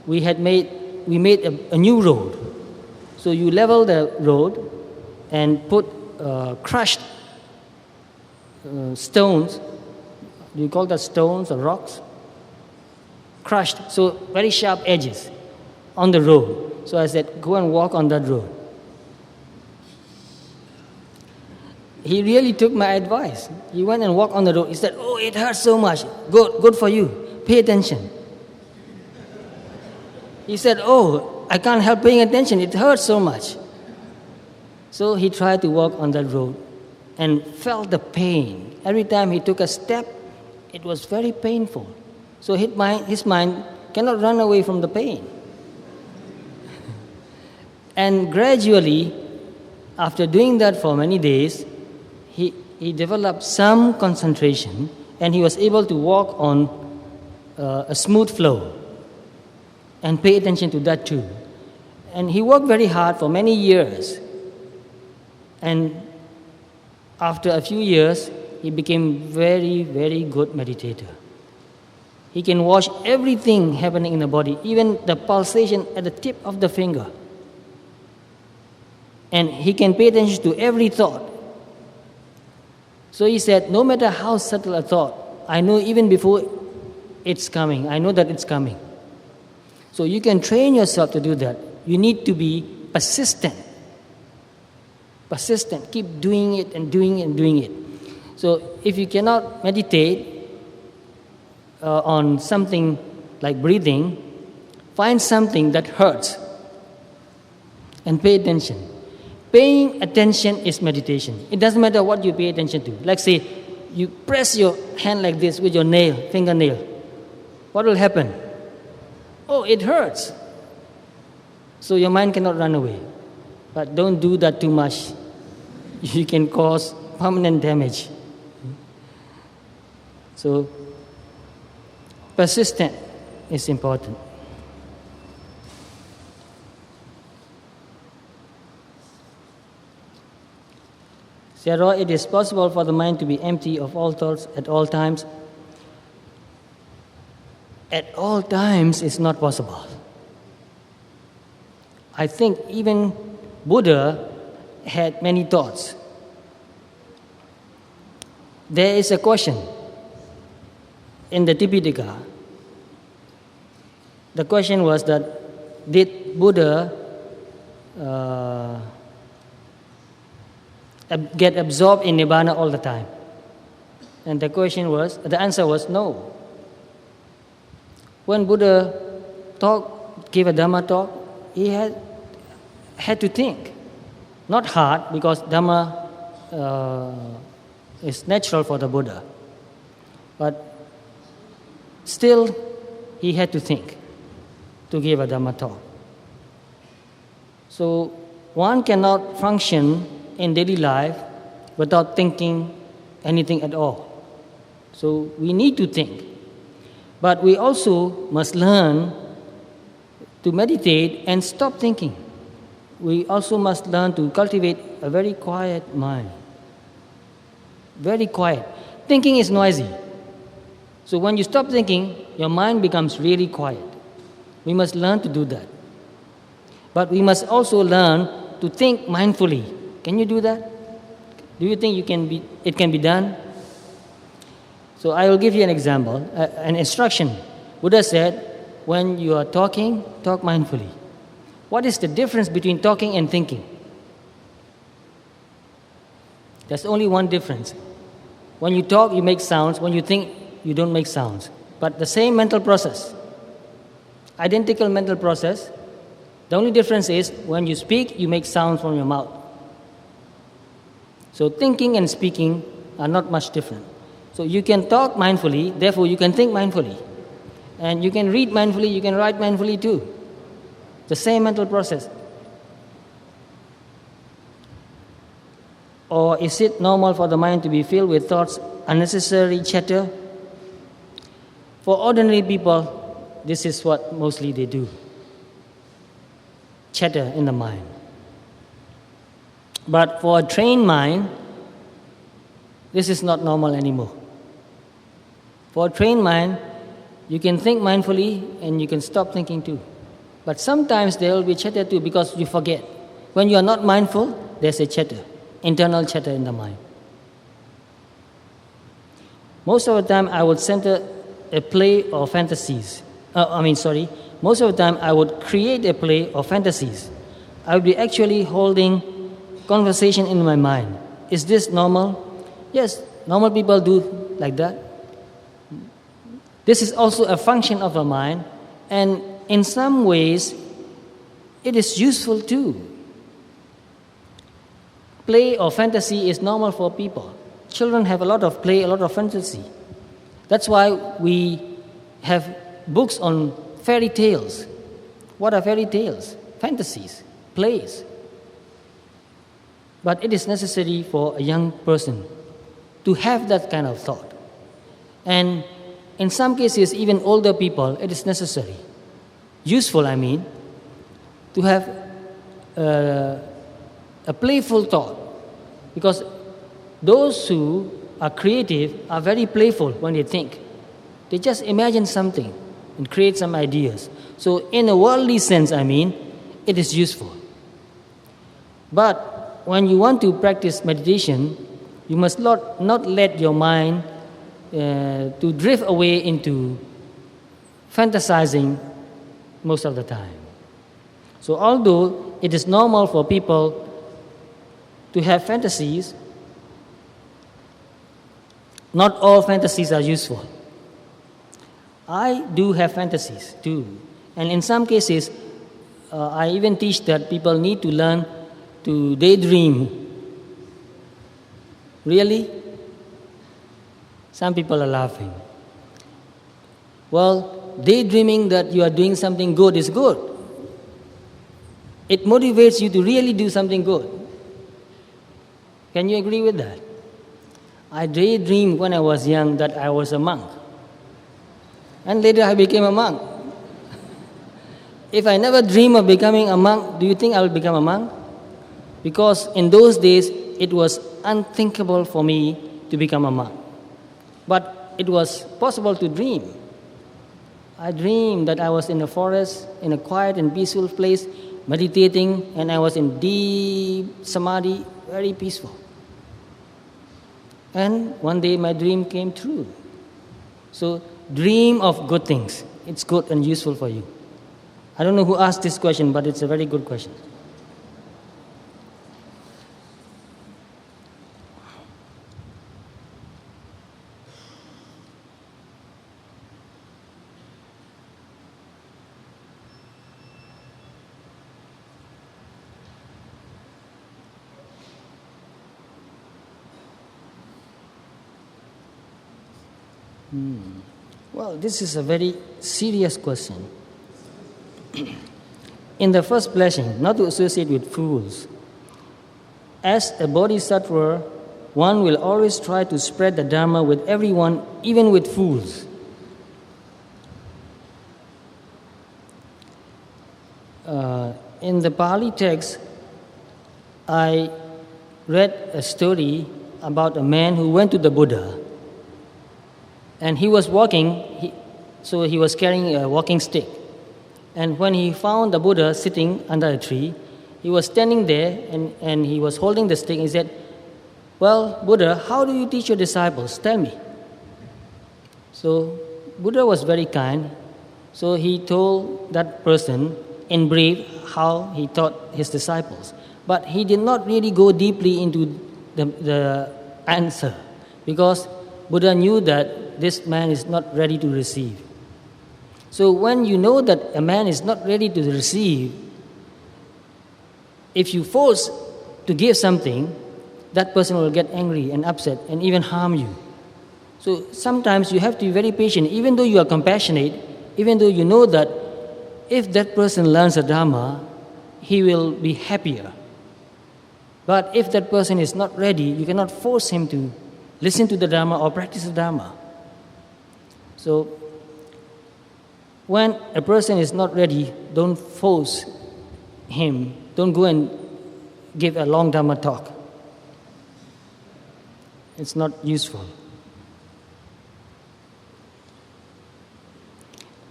we made a new road. So you level the road and put crushed stones. Do you call that stones or rocks? Crushed, so very sharp edges on the road. So I said, go and walk on that road. He really took my advice. He went and walked on the road. He said, oh, it hurts so much. Good for you. Pay attention. He said, oh, I can't help paying attention. It hurts so much. So he tried to walk on that road and felt the pain. Every time he took a step, it was very painful. So his mind cannot run away from the pain. And gradually, after doing that for many days, he developed some concentration, and he was able to walk on a smooth flow and pay attention to that too. And he worked very hard for many years. And after a few years, he became very, very good meditator. He can watch everything happening in the body, even the pulsation at the tip of the finger. And he can pay attention to every thought. So he said, no matter how subtle a thought, I know even before it's coming, I know that it's coming. So you can train yourself to do that. You need to be persistent. Persistent. Keep doing it and doing it and doing it. So if you cannot meditate on something like breathing, find something that hurts and pay attention. Paying attention is meditation. It doesn't matter what you pay attention to. Like say, you press your hand like this with your fingernail. What will happen? Oh, it hurts. So your mind cannot run away. But don't do that too much. You can cause permanent damage. So, persistent is important. Sayadaw, it is possible for the mind to be empty of all thoughts at all times. At all times is not possible. I think even Buddha had many thoughts. There is a question in the Tipitaka. The question was that, did Buddha get absorbed in Nirvana all the time? And the answer was no. When Buddha gave a Dhamma talk, he had to think. Not hard, because Dhamma is natural for the Buddha. But still, he had to think to give a Dhamma talk. So one cannot function in daily life without thinking anything at all. So we need to think. But we also must learn to meditate and stop thinking. We also must learn to cultivate a very quiet mind. Very quiet. Thinking is noisy. So when you stop thinking, your mind becomes really quiet. We must learn to do that. But we must also learn to think mindfully. Can you do that? Do you think it can be done? So I will give you an example, an instruction. Buddha said, when you are talking, talk mindfully. What is the difference between talking and thinking? There's only one difference. When you talk, you make sounds. When you think, you don't make sounds. But the same mental process. Identical mental process. The only difference is when you speak, you make sounds from your mouth. So thinking and speaking are not much different. So you can talk mindfully, therefore you can think mindfully. And you can read mindfully, you can write mindfully too. The same mental process. Or is it normal for the mind to be filled with thoughts, unnecessary chatter? For ordinary people, this is what mostly they do. Chatter in the mind. But for a trained mind, this is not normal anymore. For a trained mind, you can think mindfully and you can stop thinking too. But sometimes there will be chatter too because you forget. When you are not mindful, there's a chatter, internal chatter in the mind. Most of the time I would center a play or fantasies. Most of the time I would create a play or fantasies. I would be actually holding conversation in my mind. Is this normal? Yes, normal people do like that. This is also a function of the mind, and in some ways, it is useful too. Play or fantasy is normal for people. Children have a lot of play, a lot of fantasy. That's why we have books on fairy tales. What are fairy tales? Fantasies. place. But it is necessary for a young person to have that kind of thought. And in some cases, even older people, it is necessary. Useful, I mean, to have a playful thought. Because those who are creative are very playful when they think. They just imagine something and create some ideas. So in a worldly sense, I mean, it is useful. But when you want to practice meditation, you must not let your mind to drift away into fantasizing most of the time. So although it is normal for people to have fantasies, not all fantasies are useful. I do have fantasies too. And in some cases, I even teach that people need to learn to daydream. Really? Some people are laughing. Well, daydreaming that you are doing something good is good. It motivates you to really do something good. Can you agree with that? I daydreamed when I was young that I was a monk. And later I became a monk. If I never dream of becoming a monk, do you think I will become a monk? Because in those days, it was unthinkable for me to become a monk. But it was possible to dream. I dreamed that I was in a forest, in a quiet and peaceful place, meditating, and I was in deep samadhi, very peaceful. And one day my dream came true. So dream of good things. It's good and useful for you. I don't know who asked this question, but it's a very good question. Well, this is a very serious question. In the first blessing, not to associate with fools. As a bodhisattva, one will always try to spread the Dharma with everyone, even with fools. In the Pali text, I read a story about a man who went to the Buddha. And he was walking, so he was carrying a walking stick. And when he found the Buddha sitting under a tree, he was standing there and he was holding the stick. He said, "Well, Buddha, how do you teach your disciples? Tell me." So Buddha was very kind. So he told that person in brief how he taught his disciples. But he did not really go deeply into the answer, because Buddha knew that this man is not ready to receive. So when you know that a man is not ready to receive, if you force to give something, that person will get angry and upset and even harm you. So sometimes you have to be very patient, even though you are compassionate, even though you know that if that person learns the Dhamma, he will be happier. But if that person is not ready, you cannot force him to listen to the Dhamma or practice the Dhamma. So when a person is not ready, don't force him. Don't go and give a long Dhamma talk. It's not useful.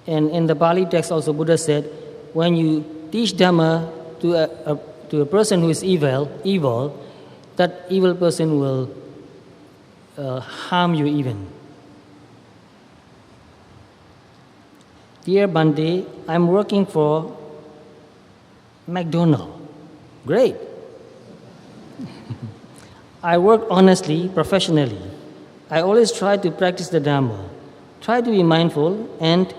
And in the Pali text also, Buddha said, when you teach Dhamma to a person who is evil, that evil person will harm you even. Dear Bande, I'm working for McDonald's. Great. I work honestly, professionally. I always try to practice the Dhamma, try to be mindful and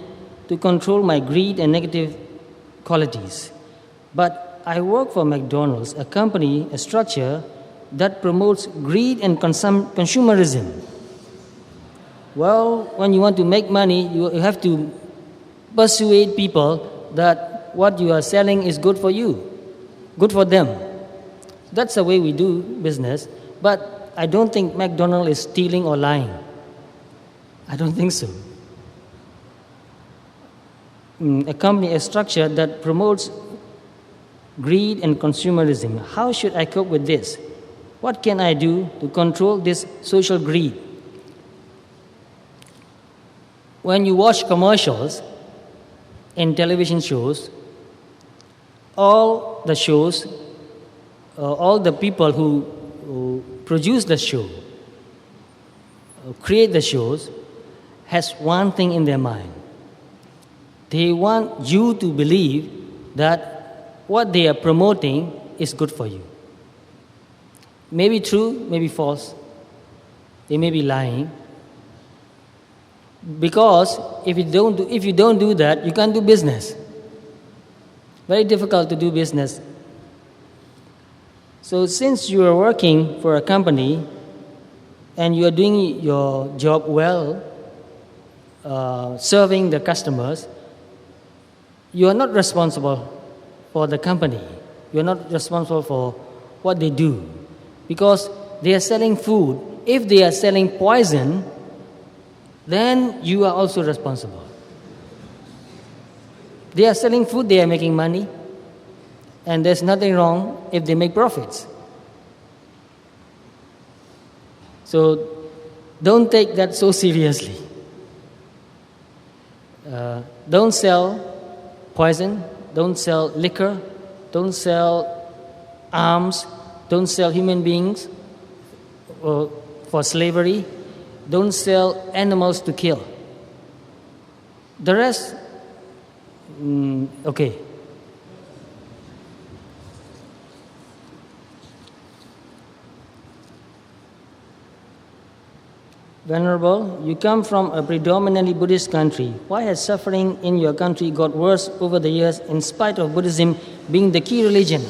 to control my greed and negative qualities. But I work for McDonald's, a company, a structure that promotes greed and consumerism. Well, when you want to make money, you have to persuade people that what you are selling is good for you. good for them. That's the way we do business. But I don't think McDonald's is stealing or lying. I don't think so. A company, a structure that promotes greed and consumerism. How should I cope with this? What can I do to control this social greed? When you watch commercials in television shows, all the shows, all the people who produce the show, create the shows, has one thing in their mind. They want you to believe that what they are promoting is good for you. Maybe true, maybe false. They may be lying. Because if you don't do that, you can't do business. Very difficult to do business. So since you are working for a company and you are doing your job well, serving the customers, you are not responsible for the company. You are not responsible for what they do. Because they are selling food. If they are selling poison, then you are also responsible. They are selling food, they are making money. And there's nothing wrong if they make profits. So don't take that so seriously. Don't sell poison, don't sell liquor, don't sell arms, don't sell human beings for slavery, don't sell animals to kill. The rest, okay. Venerable, you come from a predominantly Buddhist country. Why has suffering in your country got worse over the years in spite of Buddhism being the key religion?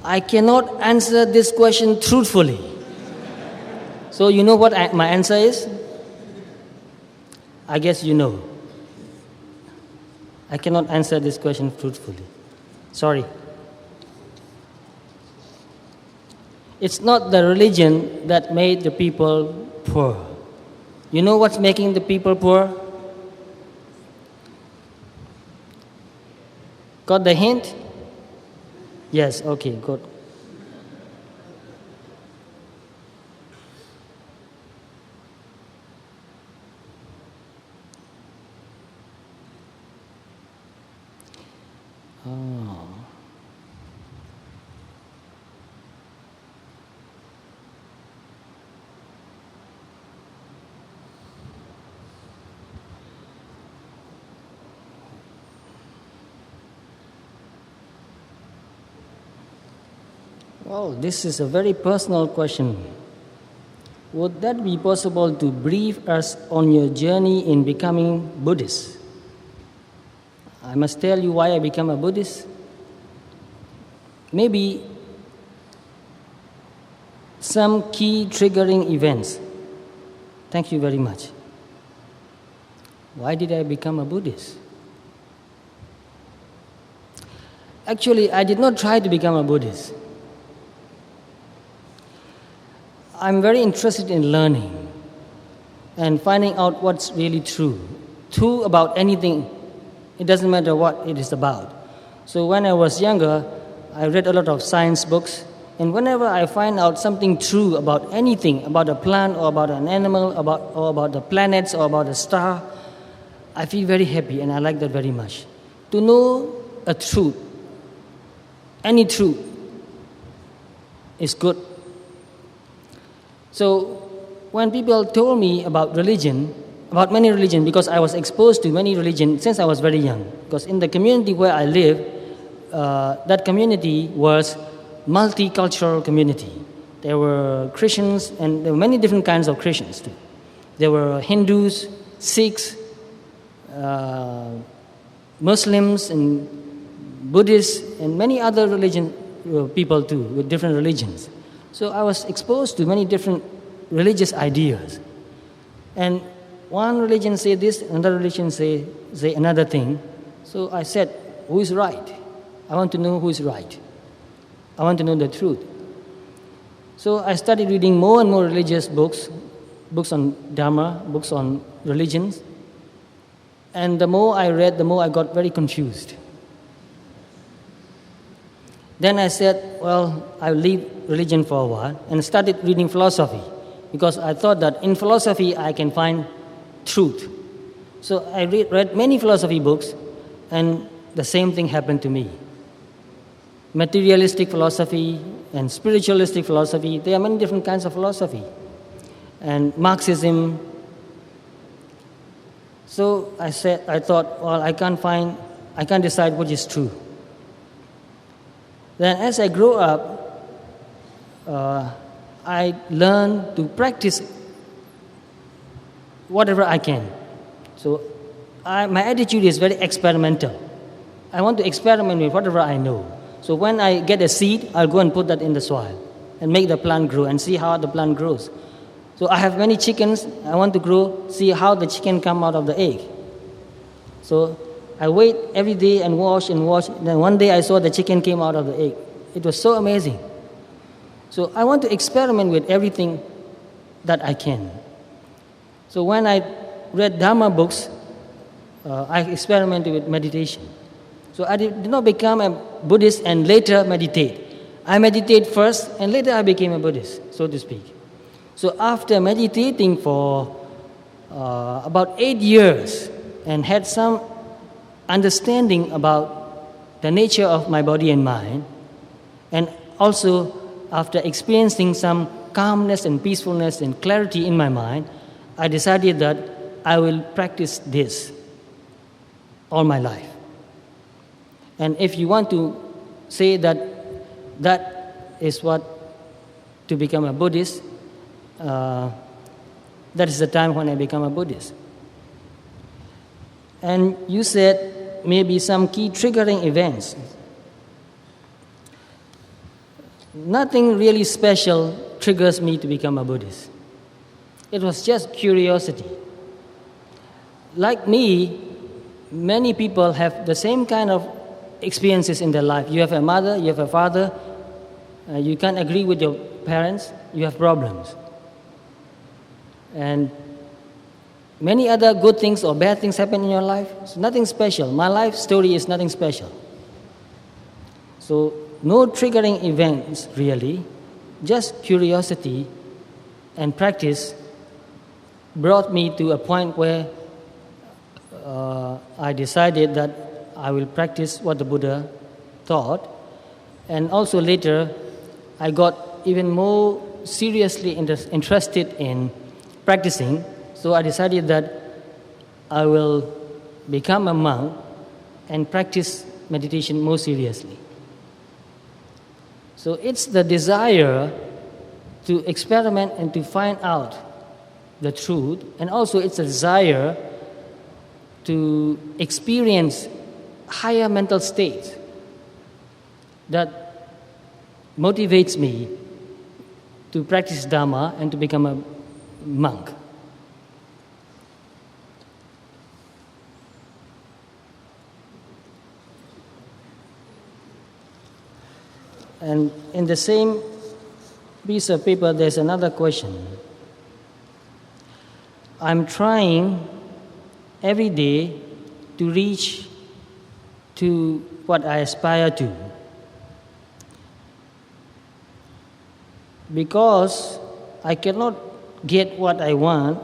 I cannot answer this question truthfully. So you know what my answer is? I guess you know. I cannot answer this question truthfully. Sorry. It's not the religion that made the people poor. You know what's making the people poor? Got the hint? Yes, okay, good. Oh. Well, this is a very personal question. Would that be possible to brief us on your journey in becoming Buddhist? I must tell you why I became a Buddhist. Maybe some key triggering events. Thank you very much. Why did I become a Buddhist? Actually, I did not try to become a Buddhist. I'm very interested in learning and finding out what's really true. True about anything. It doesn't matter what it is about. So when I was younger, I read a lot of science books. And whenever I find out something true about anything, about a plant or about an animal, or about the planets or about a star, I feel very happy and I like that very much. To know a truth, any truth, is good. So when people told me about religion, about many religions, because I was exposed to many religions since I was very young. Because in the community where I live, that community was multicultural community. There were Christians, and there were many different kinds of Christians too. There were Hindus, Sikhs, Muslims, and Buddhists, and many other religion people too, with different religions. So I was exposed to many different religious ideas. And one religion say this, another religion say another thing. So I said, who is right? I want to know who is right. I want to know the truth. So I started reading more and more religious books, books on Dharma, books on religions. And the more I read, the more I got very confused. Then I said, well, I'll leave religion for a while and started reading philosophy because I thought that in philosophy I can find truth. So I read many philosophy books and the same thing happened to me. Materialistic philosophy and spiritualistic philosophy, there are many different kinds of philosophy. And Marxism. So I thought, well, I can't decide what is true. Then as I grew up, I learned to practice whatever I can. So my attitude is very experimental. I want to experiment with whatever I know. So when I get a seed, I'll go and put that in the soil and make the plant grow and see how the plant grows. So I have many chickens. I want to see how the chicken come out of the egg. So I wait every day and watch. Then one day I saw the chicken came out of the egg. It was so amazing. So I want to experiment with everything that I can. So when I read Dhamma books, I experimented with meditation. So I did not become a Buddhist and later meditate. I meditate first and later I became a Buddhist, so to speak. So after meditating for about 8 years and had some understanding about the nature of my body and mind, and also after experiencing some calmness and peacefulness and clarity in my mind, I decided that I will practice this all my life. And if you want to say that that is what to become a Buddhist, that is the time when I become a Buddhist. And you said maybe some key triggering events. Nothing really special triggers me to become a Buddhist. It was just curiosity. Like me, many people have the same kind of experiences in their life. You have a mother, you have a father, you can't agree with your parents, you have problems. And many other good things or bad things happen in your life. It's nothing special. My life story is nothing special. So no triggering events really, just curiosity and practice brought me to a point where I decided that I will practice what the Buddha taught. And also later, I got even more seriously interested in practicing. So I decided that I will become a monk and practice meditation more seriously. So it's the desire to experiment and to find out the truth, and also it's a desire to experience higher mental states that motivates me to practice Dhamma and to become a monk. And in the same piece of paper, there's another question. I'm trying every day to reach to what I aspire to. Because I cannot get what I want,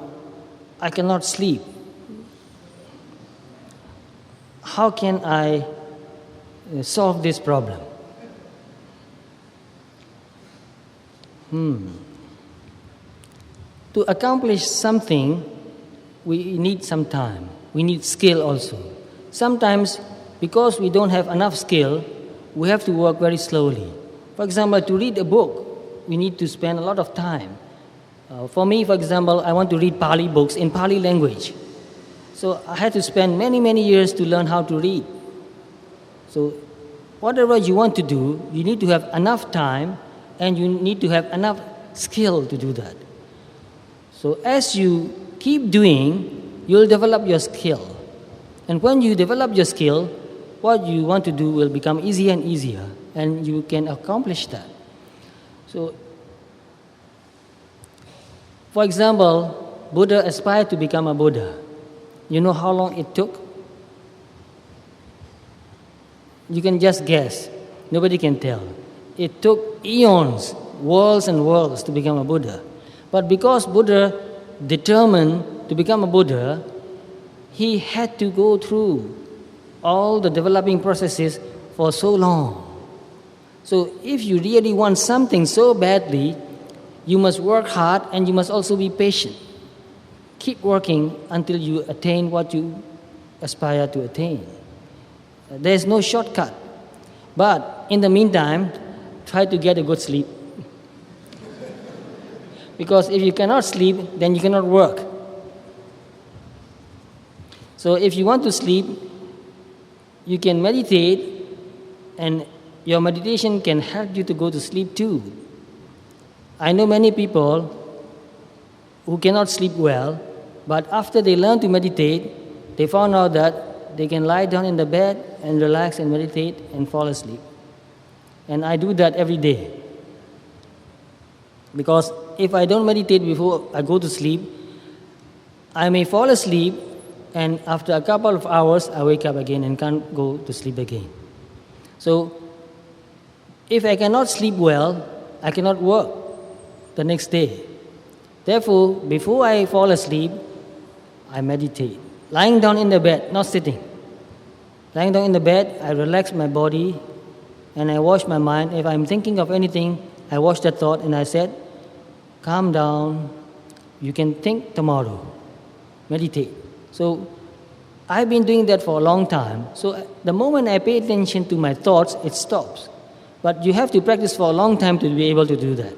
I cannot sleep. How can I solve this problem? To accomplish something, we need some time. We need skill also. Sometimes, because we don't have enough skill, we have to work very slowly. For example, to read a book, we need to spend a lot of time. For me, for example, I want to read Pali books in Pali language. So I had to spend many, many years to learn how to read. So whatever you want to do, you need to have enough time and you need to have enough skill to do that. So as you keep doing, you'll develop your skill. And when you develop your skill, what you want to do will become easier and easier. and you can accomplish that. So, for example, Buddha aspired to become a Buddha. You know how long it took? You can just guess. Nobody can tell. It took eons, worlds and worlds to become a Buddha. But because Buddha determined to become a Buddha, he had to go through all the developing processes for so long. So if you really want something so badly, you must work hard and you must also be patient. Keep working until you attain what you aspire to attain. There is no shortcut. But in the meantime, try to get a good sleep. Because if you cannot sleep, then you cannot work. So if you want to sleep, you can meditate, and your meditation can help you to go to sleep too. I know many people who cannot sleep well, but after they learn to meditate, they found out that they can lie down in the bed and relax and meditate and fall asleep. And I do that every day. Because if I don't meditate before I go to sleep, I may fall asleep, and after a couple of hours, I wake up again and can't go to sleep again. So, if I cannot sleep well, I cannot work the next day. Therefore, before I fall asleep, I meditate. Lying down in the bed, not sitting. Lying down in the bed, I relax my body and I wash my mind. If I'm thinking of anything, I wash that thought and I said, calm down, you can think tomorrow. Meditate. So I've been doing that for a long time. So the moment I pay attention to my thoughts, it stops. But you have to practice for a long time to be able to do that.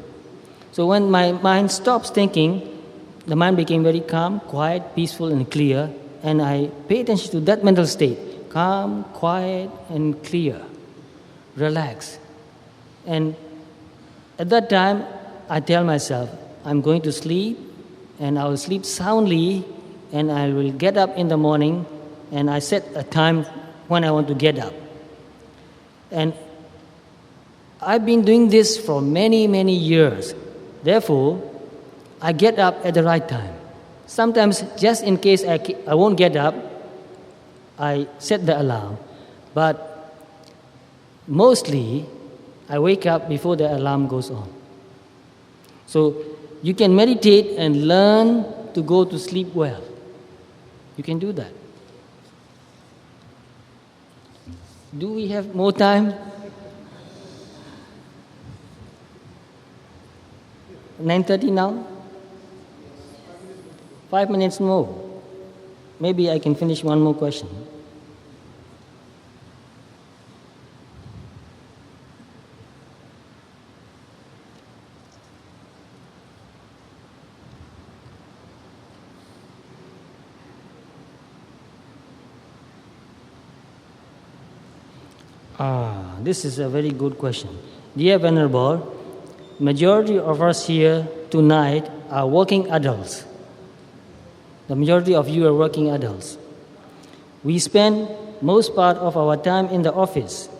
So when my mind stops thinking, the mind became very calm, quiet, peaceful, and clear. And I pay attention to that mental state. Calm, quiet, and clear. Relax. And at that time, I tell myself, I'm going to sleep, and I will sleep soundly, and I will get up in the morning, and I set a time when I want to get up. And I've been doing this for many, many years. Therefore, I get up at the right time. Sometimes, just in case I won't get up, I set the alarm. But mostly, I wake up before the alarm goes on. So, you can meditate and learn to go to sleep well. You can do that. Do we have more time? 9:30 now? 5 minutes more. Maybe I can finish one more question. This is a very good question. Dear Venerable, majority of us here tonight are working adults. The majority of you are working adults. We spend most part of our time in the office.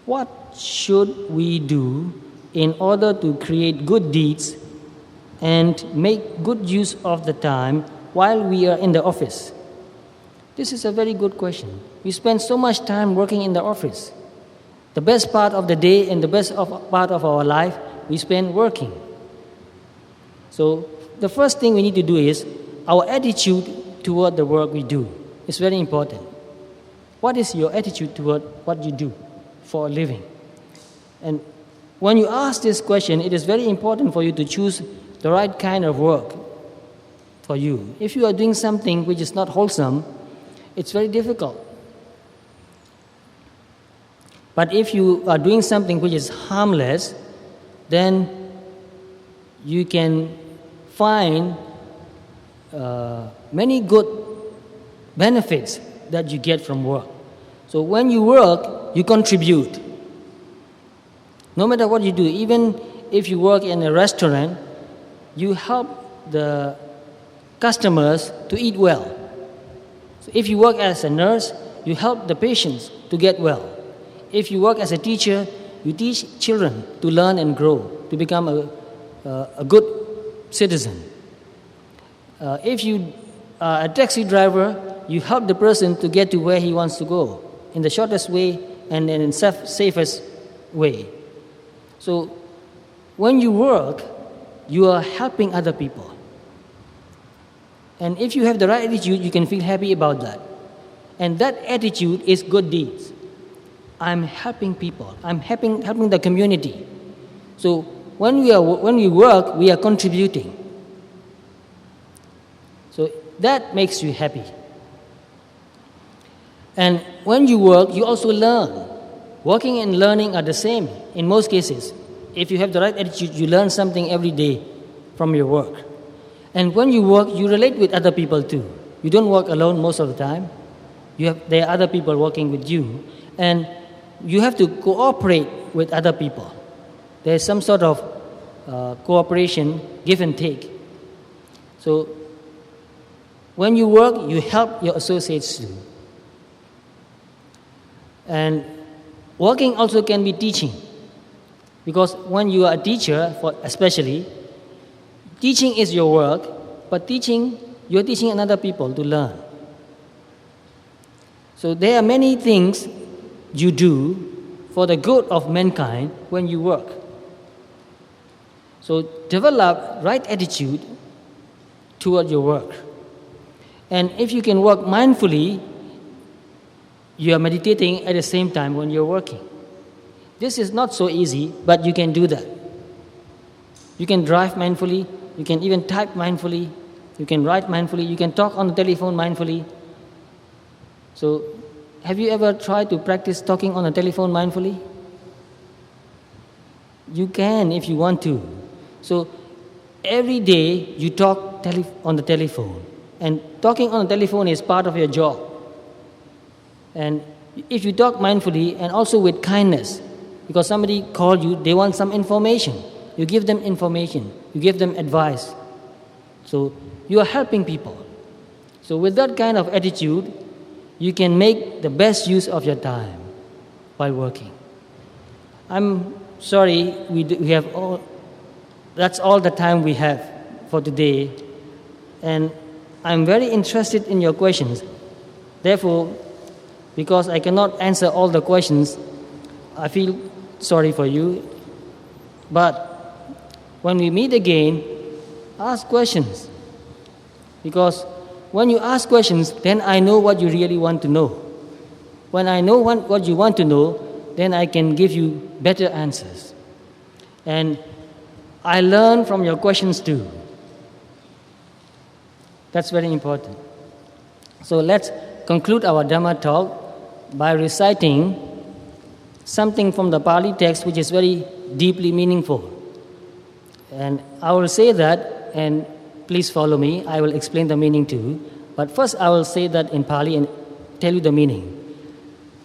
What should we do in order to create good deeds and make good use of the time while we are in the office? This is a very good question. We spend so much time working in the office. The best part of the day and the best part of our life, we spend working. So the first thing we need to do is our attitude toward the work we do. It's very important. What is your attitude toward what you do for a living? And when you ask this question, it is very important for you to choose the right kind of work for you. If you are doing something which is not wholesome, it's very difficult. But if you are doing something which is harmless, then you can find many good benefits that you get from work. So when you work, you contribute. No matter what you do, even if you work in a restaurant, you help the customers to eat well. So if you work as a nurse, you help the patients to get well. If you work as a teacher, You teach children to learn and grow, to become a good citizen. If you are a taxi driver, you help the person to get to where he wants to go in the shortest way and in the safest way. So when you work, you are helping other people. And if you have the right attitude, you can feel happy about that. And that attitude is good deeds. I'm helping people. I'm helping the community. So when we work, we are contributing. So that makes you happy. And when you work, you also learn. Working and learning are the same in most cases. If you have the right attitude, you learn something every day from your work. And when you work, you relate with other people too. You don't work alone most of the time. There are other people working with you. And you have to cooperate with other people. There's some sort of cooperation, give and take. So when you work, you help your associates too. And working also can be teaching. Because when you are a teacher, especially, teaching is your work, but you're teaching another people to learn. So there are many things you do for the good of mankind when you work. So develop right attitude toward your work. And if you can work mindfully, you are meditating at the same time when you're working. This is not so easy, but you can do that. You can drive mindfully, you can even type mindfully, you can write mindfully, you can talk on the telephone mindfully. So, have you ever tried to practice talking on the telephone mindfully? You can if you want to. So, every day you talk on the telephone. And talking on the telephone is part of your job. And if you talk mindfully and also with kindness, because somebody called you, they want some information. You give them information. You give them advice. So you are helping people. So with that kind of attitude, you can make the best use of your time while working. I'm sorry, that's all the time we have for today. And I'm very interested in your questions. Therefore, because I cannot answer all the questions, I feel sorry for you. But when we meet again, ask questions. Because when you ask questions, then I know what you really want to know. When I know what you want to know, then I can give you better answers. And I learn from your questions too. That's very important. So let's conclude our Dhamma talk by reciting something from the Pali text which is very deeply meaningful. And I will say that, and please follow me, I will explain the meaning too. But first I will say that in Pali and tell you the meaning.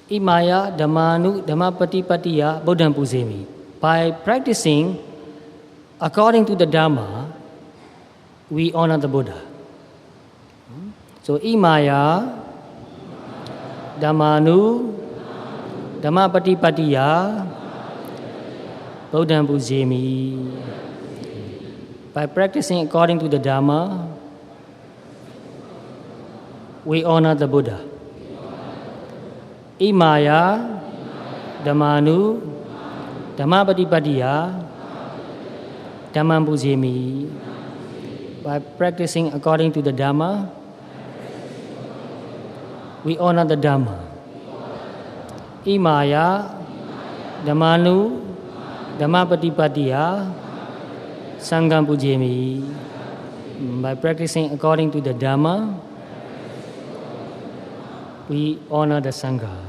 Imaya dhammanu dhammapatipatiya bodham pujemi. By practicing according to the Dharma, we honor the Buddha. So imaya dhammanu dhammapatipatiya bodham pujemi. By practicing according to the Dharma, we honor the Buddha. Imaya dhammanu dhammapatipatiya dhammam pujemi. By practicing according to the Dharma, we honor the Dhamma. Imaya dhammanu dhammapatipatiya sangham pujemi. By practicing according to the Dhamma, we honor the Sangha.